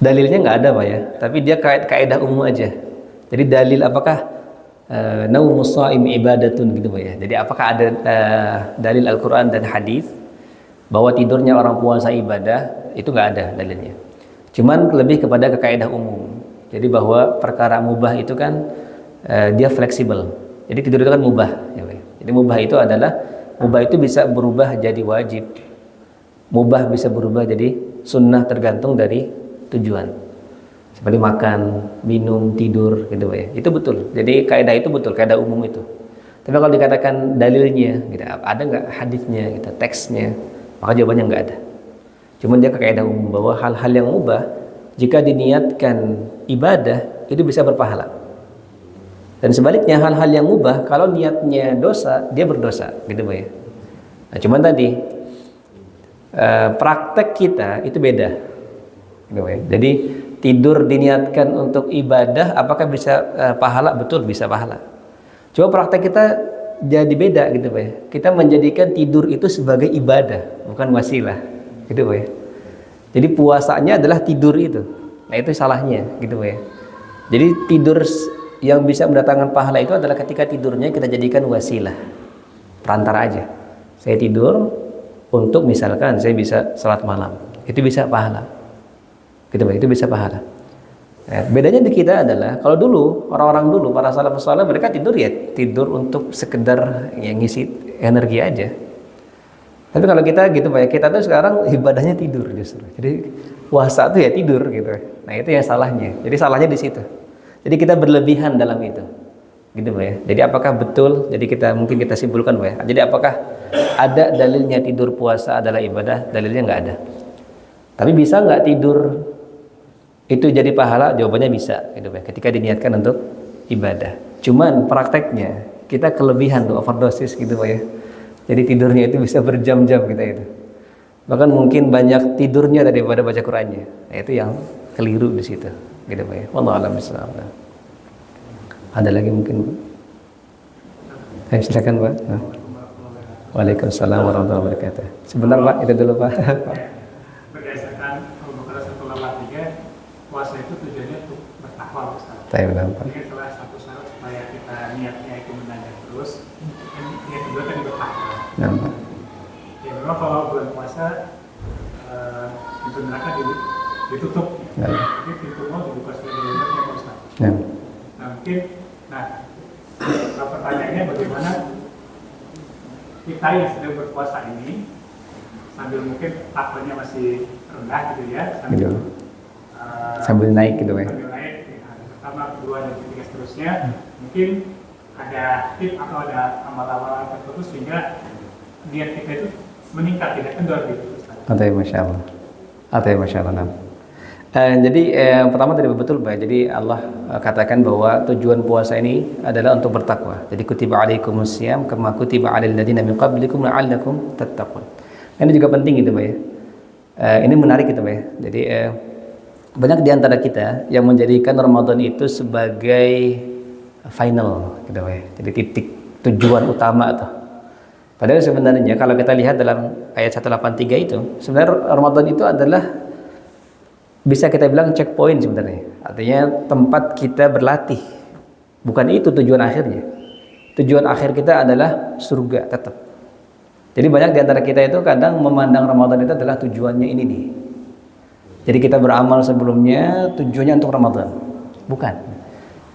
Dalilnya nggak ada Pak ya, tapi dia kaidah umum aja. Jadi dalil apakah naumus shaim ibadatun gitu Pak ya. Jadi apakah ada dalil Al-Qur'an dan hadis bahwa tidurnya orang puasa ibadah, itu nggak ada dalilnya. Cuman lebih kepada kaidah umum. Jadi bahwa perkara mubah itu kan dia fleksibel. Jadi tidur itu kan mubah ya Pak. Jadi mubah itu bisa berubah jadi wajib. Mubah bisa berubah jadi sunnah tergantung dari tujuan. Seperti makan, minum, tidur gitu ya. Itu betul. Jadi kaidah itu betul, kaidah umum itu. Tapi kalau dikatakan dalilnya gitu, ada nggak hadisnya gitu, teksnya? Maka jawabannya nggak ada. Cuma dia kaidah umum bahwa hal-hal yang mubah jika diniatkan ibadah itu bisa berpahala. Dan sebaliknya hal-hal yang mubah kalau niatnya dosa, dia berdosa gitu ya. Nah, cuman tadi praktek kita itu beda. Jadi tidur diniatkan untuk ibadah, apakah bisa pahala? Betul, bisa pahala. Coba praktek kita jadi beda gitu Pak ya. Kita menjadikan tidur itu sebagai ibadah, bukan wasilah gitu Pak ya. Jadi puasanya adalah tidur itu. Nah itu salahnya gitu Pak ya. Jadi tidur yang bisa mendatangkan pahala itu adalah ketika tidurnya kita jadikan wasilah, perantara aja. Saya tidur untuk misalkan saya bisa salat malam, itu bisa pahala. Gitu Pak, itu bisa pahala. Nah, bedanya di kita adalah kalau dulu orang-orang dulu para salafus saleh mereka tidur untuk sekedar ngisi energi aja. Tapi kalau kita gitu Pak, kita tuh sekarang ibadahnya tidur justru. Jadi puasa tuh ya tidur gitu. Nah, itu yang salahnya. Jadi salahnya di situ. Jadi kita berlebihan dalam itu. Gitu Pak ya. Jadi apakah betul? Jadi mungkin kita simpulkan Pak ya. Jadi apakah ada dalilnya tidur puasa adalah ibadah? Dalilnya nggak ada. Tapi bisa nggak tidur itu jadi pahala? Jawabannya bisa gitu Pak. Ketika diniatkan untuk ibadah. Cuman prakteknya kita kelebihan tuh, overdosis gitu Pak ya. Jadi tidurnya itu bisa berjam-jam kita itu. Bahkan mungkin banyak tidurnya daripada baca Qur'annya. Nah, itu yang keliru di situ. Gitu Pak ya. Wallahu a'lam bishawab. Ada lagi mungkin Pak? Silakan Pak. Waalaikumsalam warahmatullahi wabarakatuh. Sebentar Pak, itu dulu Pak. Berdasarkan Al-Baqarah 183, puasa itu tujuannya untuk bertakwa Ustaz. Pak. Ini salah satu syarat supaya kita niatnya itu menanjak terus. Yang kedua tadi bertakwa. Pak. Ya memang kalau bulan puasa pintu neraka ditutup. Jadi pintu mau dibuka sebagai ya Ustaz. Nah mungkin, pertanyaannya bagaimana kita yang sedang berpuasa ini sambil mungkin takwanya masih rendah gitu ya, sambil naik gitu ya. Sambil naik, pertama, kedua, dan ketiga seterusnya, mungkin ada tip atau ada amal-amalan tertentu sehingga niat kita itu meningkat, tidak kendor gitu Ustaz. Masya Allah. Jadi pertama tadi betul Pak. Jadi Allah katakan bahwa tujuan puasa ini adalah untuk bertakwa. Jadi kutiba alaikumusiyam kama kutiba alal ladzina min qablikum la'allakum tattaqun. Ini juga penting gitu Pak ya. Ini menarik gitu Pak ya. Jadi banyak di antara kita yang menjadikan Ramadan itu sebagai final gitu ya. Jadi titik tujuan utama tuh. Padahal sebenarnya kalau kita lihat dalam ayat 183 itu, sebenarnya Ramadan itu adalah bisa kita bilang checkpoint sebenarnya. Artinya tempat kita berlatih. Bukan itu tujuan akhirnya. Tujuan akhir kita adalah surga tetap. Jadi banyak di antara kita itu kadang memandang Ramadan itu adalah tujuannya ini nih. Jadi kita beramal sebelumnya tujuannya untuk Ramadan. Bukan.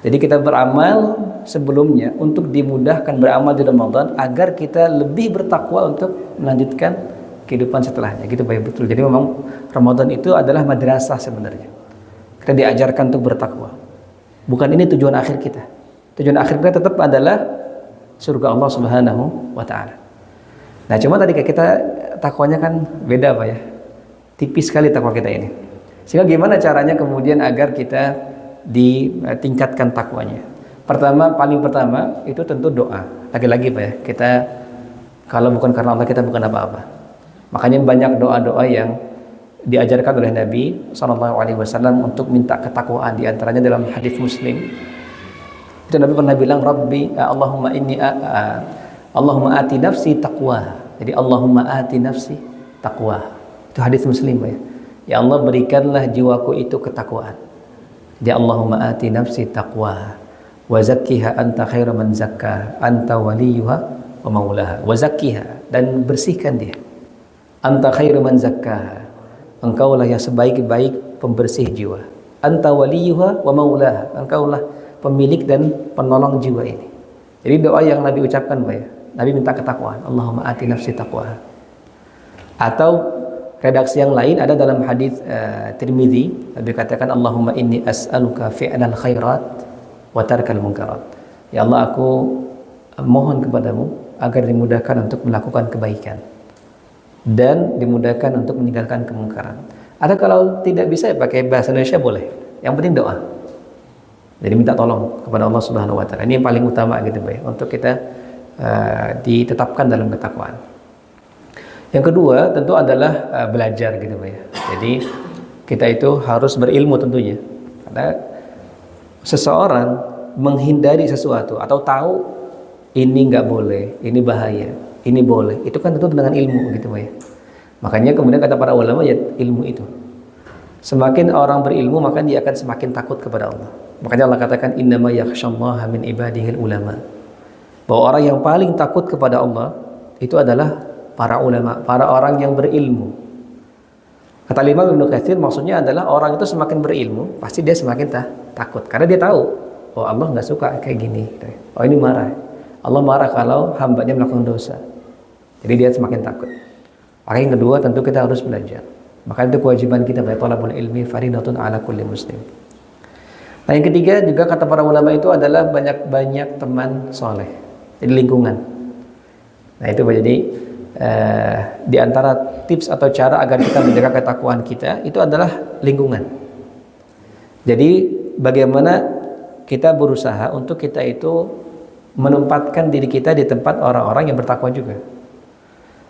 Jadi kita beramal sebelumnya untuk dimudahkan beramal di Ramadan agar kita lebih bertakwa untuk melanjutkan kehidupan setelahnya. Gitu Pak, betul. Jadi memang Ramadan itu adalah madrasah sebenarnya. Kita diajarkan untuk bertakwa. Bukan ini tujuan akhir kita. Tujuan akhir kita tetap adalah surga Allah Subhanahu wa taala. Nah, cuma tadi kita takwanya kan beda Pak ya. Tipis sekali takwa kita ini. Sehingga gimana caranya kemudian agar kita ditingkatkan takwanya? Paling pertama itu tentu doa. Lagi-lagi Pak ya, kita kalau bukan karena Allah kita bukan apa-apa. Makanya banyak doa-doa yang diajarkan oleh Nabi SAW untuk minta ketakwaan. Di antaranya dalam hadis Muslim itu Nabi pernah bilang, Rabbi Allahumma ati nafsi taqwa. Jadi Allahumma ati nafsi taqwa. Itu hadis Muslim Pak ya. Ya Allah, berikanlah jiwaku itu ketakwaan. Jadi Allahumma ati nafsi taqwa wa zakkiha anta khairu man zakkaha anta waliyuha wa maulaha. Wa zakkiha, dan bersihkan dia. Anta khairu man zakkaha, engkaulah yang sebaik-baik pembersih jiwa. Anta waliyuha wa maulaha, engkaulah pemilik dan penolong jiwa ini. Jadi doa yang Nabi ucapkan Pak ya. Nabi minta ketakwaan. Allahumma ati nafsi taqwa. Atau redaksi yang lain ada dalam hadis Tirmidzi, Nabi katakan Allahumma inni as'aluka fi'lal khairat wa tarkal munkarat. Ya Allah, aku mohon kepadamu agar dimudahkan untuk melakukan kebaikan dan dimudahkan untuk meninggalkan kemungkaran. Ada kalau tidak bisa ya pakai bahasa Indonesia boleh. Yang penting doa. Jadi minta tolong kepada Allah Subhanahu wa taala. Ini yang paling utama gitu Pak ya, untuk kita ditetapkan dalam ketakwaan. Yang kedua tentu adalah belajar gitu Pak ya. Jadi kita itu harus berilmu tentunya. Karena seseorang menghindari sesuatu atau tahu ini nggak boleh, ini bahaya, ini boleh, itu kan tentu dengan ilmu gitu Pak ya. Makanya kemudian kata para ulama ya, ilmu itu. Semakin orang berilmu maka dia akan semakin takut kepada Allah. Makanya Allah katakan innama yakhsyallaha min ibadihil ulama. Bahwa orang yang paling takut kepada Allah itu adalah para ulama, para orang yang berilmu. Kata Imam Ibnu Katsir, maksudnya adalah orang itu semakin berilmu, pasti dia semakin takut. Karena dia tahu, oh Allah nggak suka kayak gini. Oh ini marah. Allah marah kalau hambanya melakukan dosa. Jadi dia semakin takut. Maka yang kedua tentu kita harus belajar. Maka itu kewajiban kita, talabul ilmi faridatun ala kulli muslim. Nah yang ketiga juga kata para ulama itu adalah banyak-banyak teman soleh. Jadi lingkungan. Nah itu jadi di antara tips atau cara agar kita menjaga ketakwaan kita itu adalah lingkungan. Jadi bagaimana kita berusaha untuk kita itu menempatkan diri kita di tempat orang-orang yang bertakwa juga.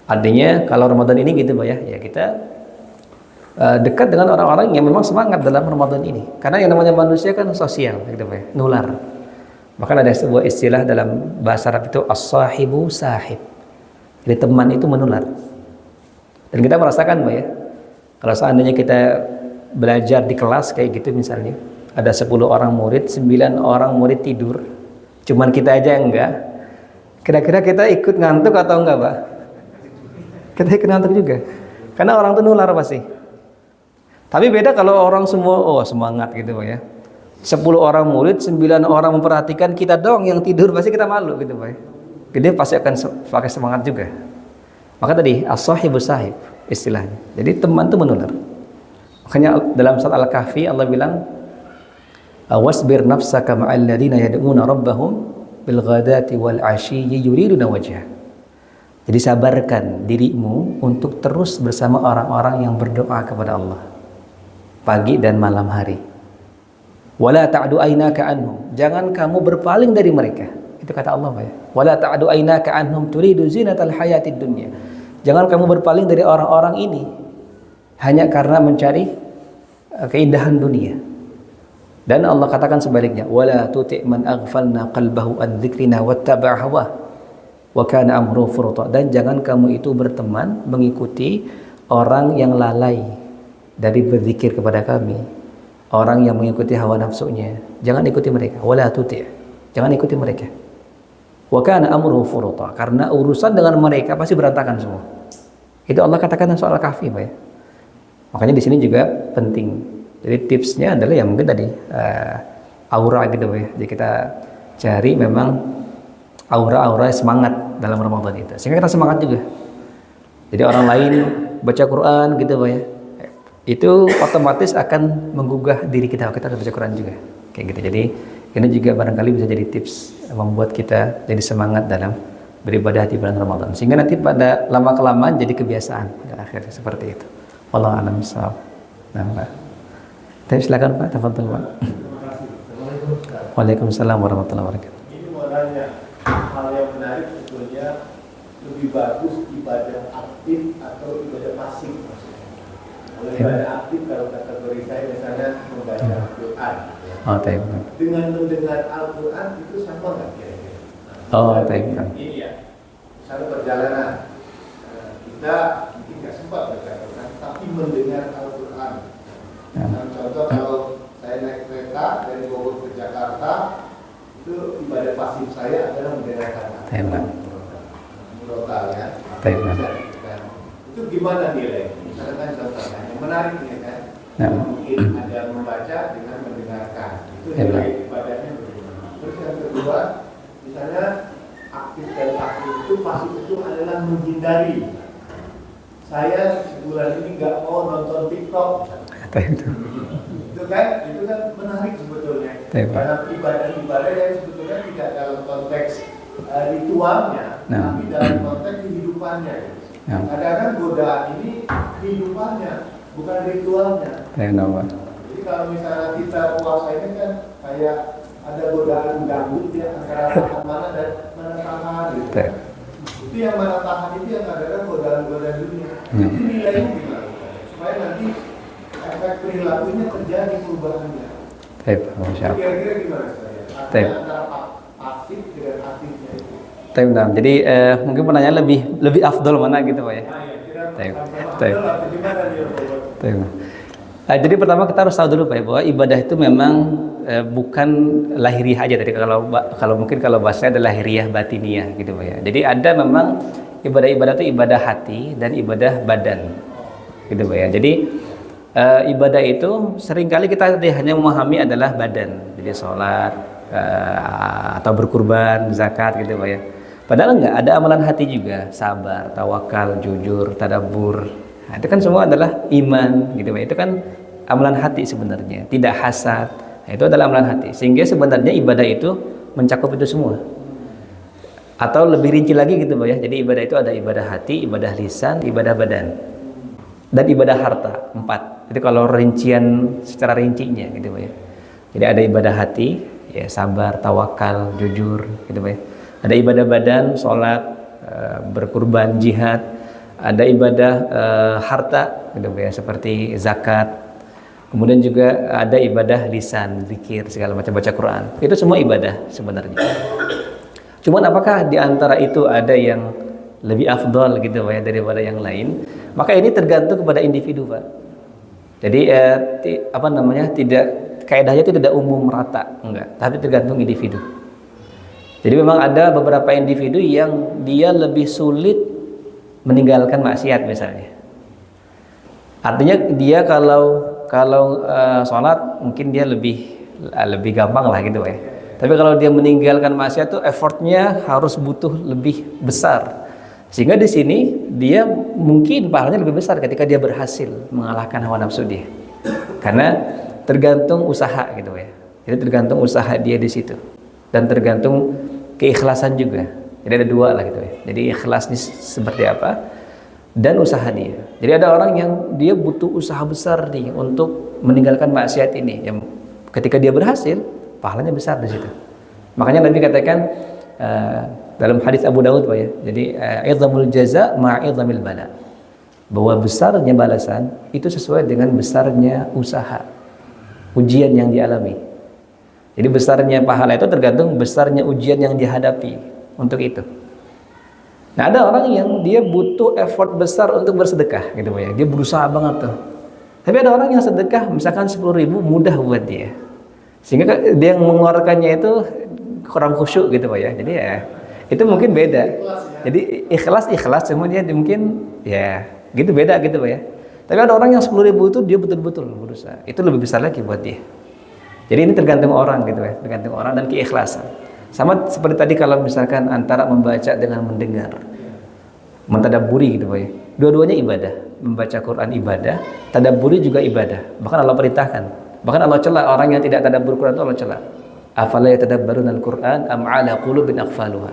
Artinya kalau Ramadan ini gitu Pak ya kita dekat dengan orang-orang yang memang semangat dalam Ramadan ini. Karena yang namanya manusia kan sosial gitu Pak ya, nular. Bahkan ada sebuah istilah dalam bahasa Arab itu as-sahibu sahib. Jadi teman itu menular. Dan kita merasakan Pak ya, kalau seandainya kita belajar di kelas kayak gitu misalnya, ada 10 orang murid, 9 orang murid tidur, cuman kita aja enggak. Kira-kira kita ikut ngantuk atau enggak Pak? Kita ikut ngantuk juga. Karena orang itu nular pasti. Tapi beda kalau orang semua semangat gitu Pak ya. 10 orang murid, 9 orang memperhatikan, kita dong yang tidur, pasti kita malu gitu Pak. Dia pasti akan pakai semangat juga. Maka tadi as-sahibu sahib istilahnya. Jadi teman itu menular. Makanya dalam surat Al-Kahfi Allah bilang wasbir nafsaka ma'al ladzina yad'una rabbahum bil ghadati wal 'ashiyyi yuriduna wajha. Jadi sabarkan dirimu untuk terus bersama orang-orang yang berdoa kepada Allah pagi dan malam hari. Wala ta'du aynaka anhum, jangan kamu berpaling dari mereka. Itu kata Allah ya. Wala ta'du aynaka anhum turidu zinatal hayatid dunya. Jangan kamu berpaling dari orang-orang ini hanya karena mencari keindahan dunia. Dan Allah katakan sebaliknya, wala tuti' man aghfalna qalbahu an dzikrina wattaba'a hawa wa kana amruhu furata. Dan jangan kamu itu berteman mengikuti orang yang lalai dari berzikir kepada kami, orang yang mengikuti hawa nafsunya. Jangan ikuti mereka. Wala tuti', jangan ikuti mereka. Wa kana amruhu furata, karena urusan dengan mereka pasti berantakan semua. Itu Allah katakan dalam soal Kahfi, Pak ya. Makanya di sini juga penting. Jadi tipsnya adalah yang mungkin tadi aura gitu ya. Jadi kita cari memang aura-aura semangat dalam Ramadan itu, sehingga kita semangat juga. Jadi orang lain baca Quran gitu ya, itu otomatis akan menggugah diri kita harus baca Quran juga. Kayak gitu. Jadi ini juga barangkali bisa jadi tips membuat kita jadi semangat dalam beribadah di bulan Ramadan. Sehingga nanti pada lama-kelamaan jadi kebiasaan dan akhirnya seperti itu. Wallahu a'lam bishawab. Nah, Pak. Silakan Pak, tafadhol Pak. Waalaikumsalam warahmatullahi wabarakatuh. Ini mau nanya, hal yang menarik sebetulnya lebih bagus ibadah aktif atau ibadah pasif maksudnya. Kalau ibadah aktif kalau kategori saya misalnya membaca Al-Quran. Oh, baik. Dengan mendengar Al-Quran itu sama nggak kira-kira? Oh, baik. Ini ya, misalnya perjalanan kita mungkin nggak sempat baca Al-Quran, tapi mendengar Al-Quran. Contoh kalau saya naik kereta dari Bogor ke Jakarta, itu ibadah pasif saya adalah mendengarkan murotal ya. Itu gimana nilai? Misalkan contohnya yang menarik ya kan, mungkin ada membaca dengan mendengarkan. Itu nilai ibadahnya bagaimana? Terus yang kedua, misalnya aktif dan pasif itu pasif itu adalah menghindari. Saya sebulan ini nggak mau nonton TikTok. Itu kan menarik sebetulnya. Karena ibadah-ibadah yang sebetulnya tidak dalam konteks ritualnya, tapi dalam konteks kehidupannya. Kadang-kadang godaan ini kehidupannya, bukan ritualnya. Jadi kalau misalnya kita puasa ini kan kayak ada godaan ganggu ya antara tahan mana dan mana tahan gitu. Itu yang mana tahan itu yang kadang-kadang godaan-godaan dunia. Itu nilainya gimana? Supaya nanti efek perilakunya terjadi perubahannya. Kira-kira gimana saya? Antara aktif dengan aktifnya itu. Jadi mungkin pertanyaan lebih afdol mana gitu Pak ya? Jadi pertama kita harus tahu dulu Pak ya, bahwa ibadah itu memang bukan lahiriah aja. Tadi kalau bahasanya adalah lahiriah batiniah gitu Pak ya. Jadi ada memang ibadah-ibadah itu ibadah hati dan ibadah badan gitu Pak ya. Jadi ibadah itu seringkali kita hanya memahami adalah badan, jadi sholat atau berkurban, zakat gitu Pak ya. Padahal enggak, ada amalan hati juga, sabar, tawakal, jujur, tadabbur. Nah, itu kan semua adalah iman gitu Pak. Itu kan amalan hati sebenarnya, tidak hasad. Nah, itu adalah amalan hati. Sehingga sebenarnya ibadah itu mencakup itu semua. Atau lebih rinci lagi gitu Pak ya. Jadi ibadah itu ada ibadah hati, ibadah lisan, ibadah badan. Dan ibadah harta, 4. Jadi kalau rincian secara rincinya gitu Pak ya. Jadi ada ibadah hati, ya sabar, tawakal, jujur gitu Pak ya. Ada ibadah badan, sholat, berkurban, jihad. Ada ibadah harta gitu Pak ya, seperti zakat. Kemudian juga ada ibadah lisan, zikir, segala macam, baca Quran. Itu semua ibadah sebenarnya. Cuman apakah di antara itu ada yang lebih afdol gitu Pak ya daripada yang lain? Maka ini tergantung kepada individu Pak. Jadi tidak kaidahnya itu tidak umum rata, enggak, tapi tergantung individu. Jadi memang ada beberapa individu yang dia lebih sulit meninggalkan maksiat misalnya. Artinya dia kalau sholat mungkin dia lebih gampang lah gitu ya. Tapi kalau dia meninggalkan maksiat tuh effortnya harus butuh lebih besar. Sehingga di sini dia mungkin pahalanya lebih besar ketika dia berhasil mengalahkan hawa nafsu dia. Karena tergantung usaha gitu ya. Jadi tergantung usaha dia di situ. Dan tergantung keikhlasan juga. Jadi ada dua lah gitu ya. Jadi ikhlasnya seperti apa dan usaha dia. Jadi ada orang yang dia butuh usaha besar nih untuk meninggalkan maksiat ini. Yang ketika dia berhasil, pahalanya besar di situ. Makanya Nabi katakan dalam hadis Abu Daud Pak ya. Jadi idzamul jaza ma'idhamil bala. bahwa besarnya balasan itu sesuai dengan besarnya usaha, ujian yang dialami. Jadi besarnya pahala itu tergantung besarnya ujian yang dihadapi untuk itu. Nah, ada orang yang dia butuh effort besar untuk bersedekah gitu ya. Dia berusaha banget tuh. Tapi ada orang yang sedekah misalkan 10.000 mudah buat dia. Sehingga dia yang mengeluarkannya itu kurang khusyuk gitu Pak ya. Jadi ya itu mungkin beda. Jadi ikhlas cuma dia mungkin ya gitu beda gitu Pak ya. Tapi ada orang yang 10.000 itu dia betul-betul berusaha. Itu lebih besar lagi buat dia. Jadi ini tergantung orang gitu ya, tergantung orang dan keikhlasan. Sama seperti tadi kalau misalkan antara membaca dengan mendengar, mentadabburi gitu Pak ya. Dua-duanya ibadah. Membaca Quran ibadah, tadabburi juga ibadah. Bahkan Allah perintahkan. Bahkan Allah cela orang yang tidak tadabbur Quran itu Allah cela. Afala yatadabbaruna al-Quran am ala qulubin aqfaluha.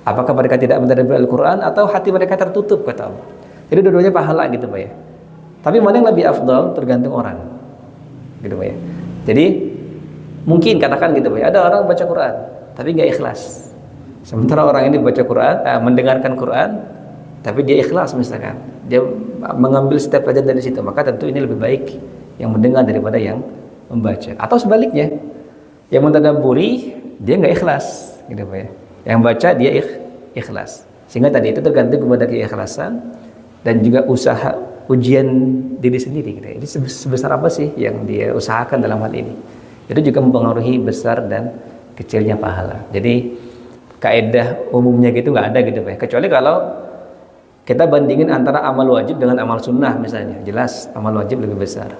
Apakah mereka tidak mentadabbur Al-Quran atau hati mereka tertutup kata Allah. Jadi dua-duanya pahala gitu Pak ya. Tapi mana yang lebih afdal tergantung orang. Gitu Pak ya. Jadi mungkin katakan gitu Pak ya, ada orang baca Quran tapi nggak ikhlas. Sementara orang ini baca Quran, mendengarkan Quran tapi dia ikhlas misalkan. Dia mengambil setiap pelajaran dari situ, maka tentu ini lebih baik yang mendengar daripada yang membaca. Atau sebaliknya, yang mentadabburi dia nggak ikhlas gitu Pak ya. Yang baca dia ikhlas. Sehingga tadi itu tergantung kepada keikhlasan dan juga usaha ujian diri sendiri gitu. Jadi sebesar apa sih yang dia usahakan dalam hal ini? Itu juga mempengaruhi besar dan kecilnya pahala. Jadi kaidah umumnya gitu nggak ada gitu Pak. Kecuali kalau kita bandingin antara amal wajib dengan amal sunnah misalnya, jelas amal wajib lebih besar.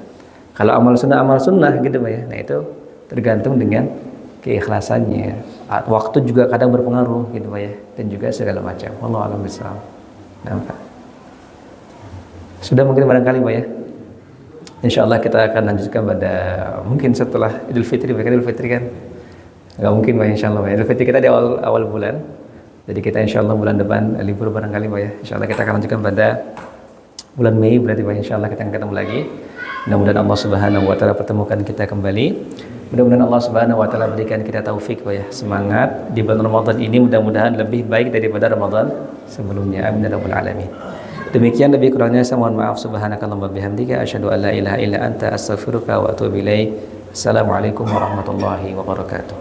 Kalau amal sunnah gitu Pak ya. Nah itu tergantung dengan keikhlasannya. Waktu juga kadang berpengaruh gitu Pak ya, dan juga segala macam. Wallahu a'lam bishawab. Nampak. Sudah mungkin barangkali Pak ya. Insyaallah kita akan lanjutkan pada mungkin setelah Idul Fitri. Idul Fitri kan nggak mungkin Pak insyaallah. Idul Fitri kita di awal bulan. Jadi kita insyaallah bulan depan libur barangkali Pak ya. Insyaallah kita akan lanjutkan pada bulan Mei, berarti Pak insyaallah kita akan ketemu lagi. Mudah-mudahan Allah Subhanahu wa taala pertemukan kita kembali. Mudah-mudahan Allah Subhanahu wa taala berikan kita taufik Pak ya. Semangat di bulan Ramadan ini mudah-mudahan lebih baik daripada Ramadan sebelumnya. Amin ya rabbal alamin. Demikian lebih kurangnya saya mohon maaf. Subhanakallahumma bihamdika asyhadu an la ilaha illa anta astaghfiruka wa atubu ilaik. Assalamualaikum warahmatullahi wabarakatuh.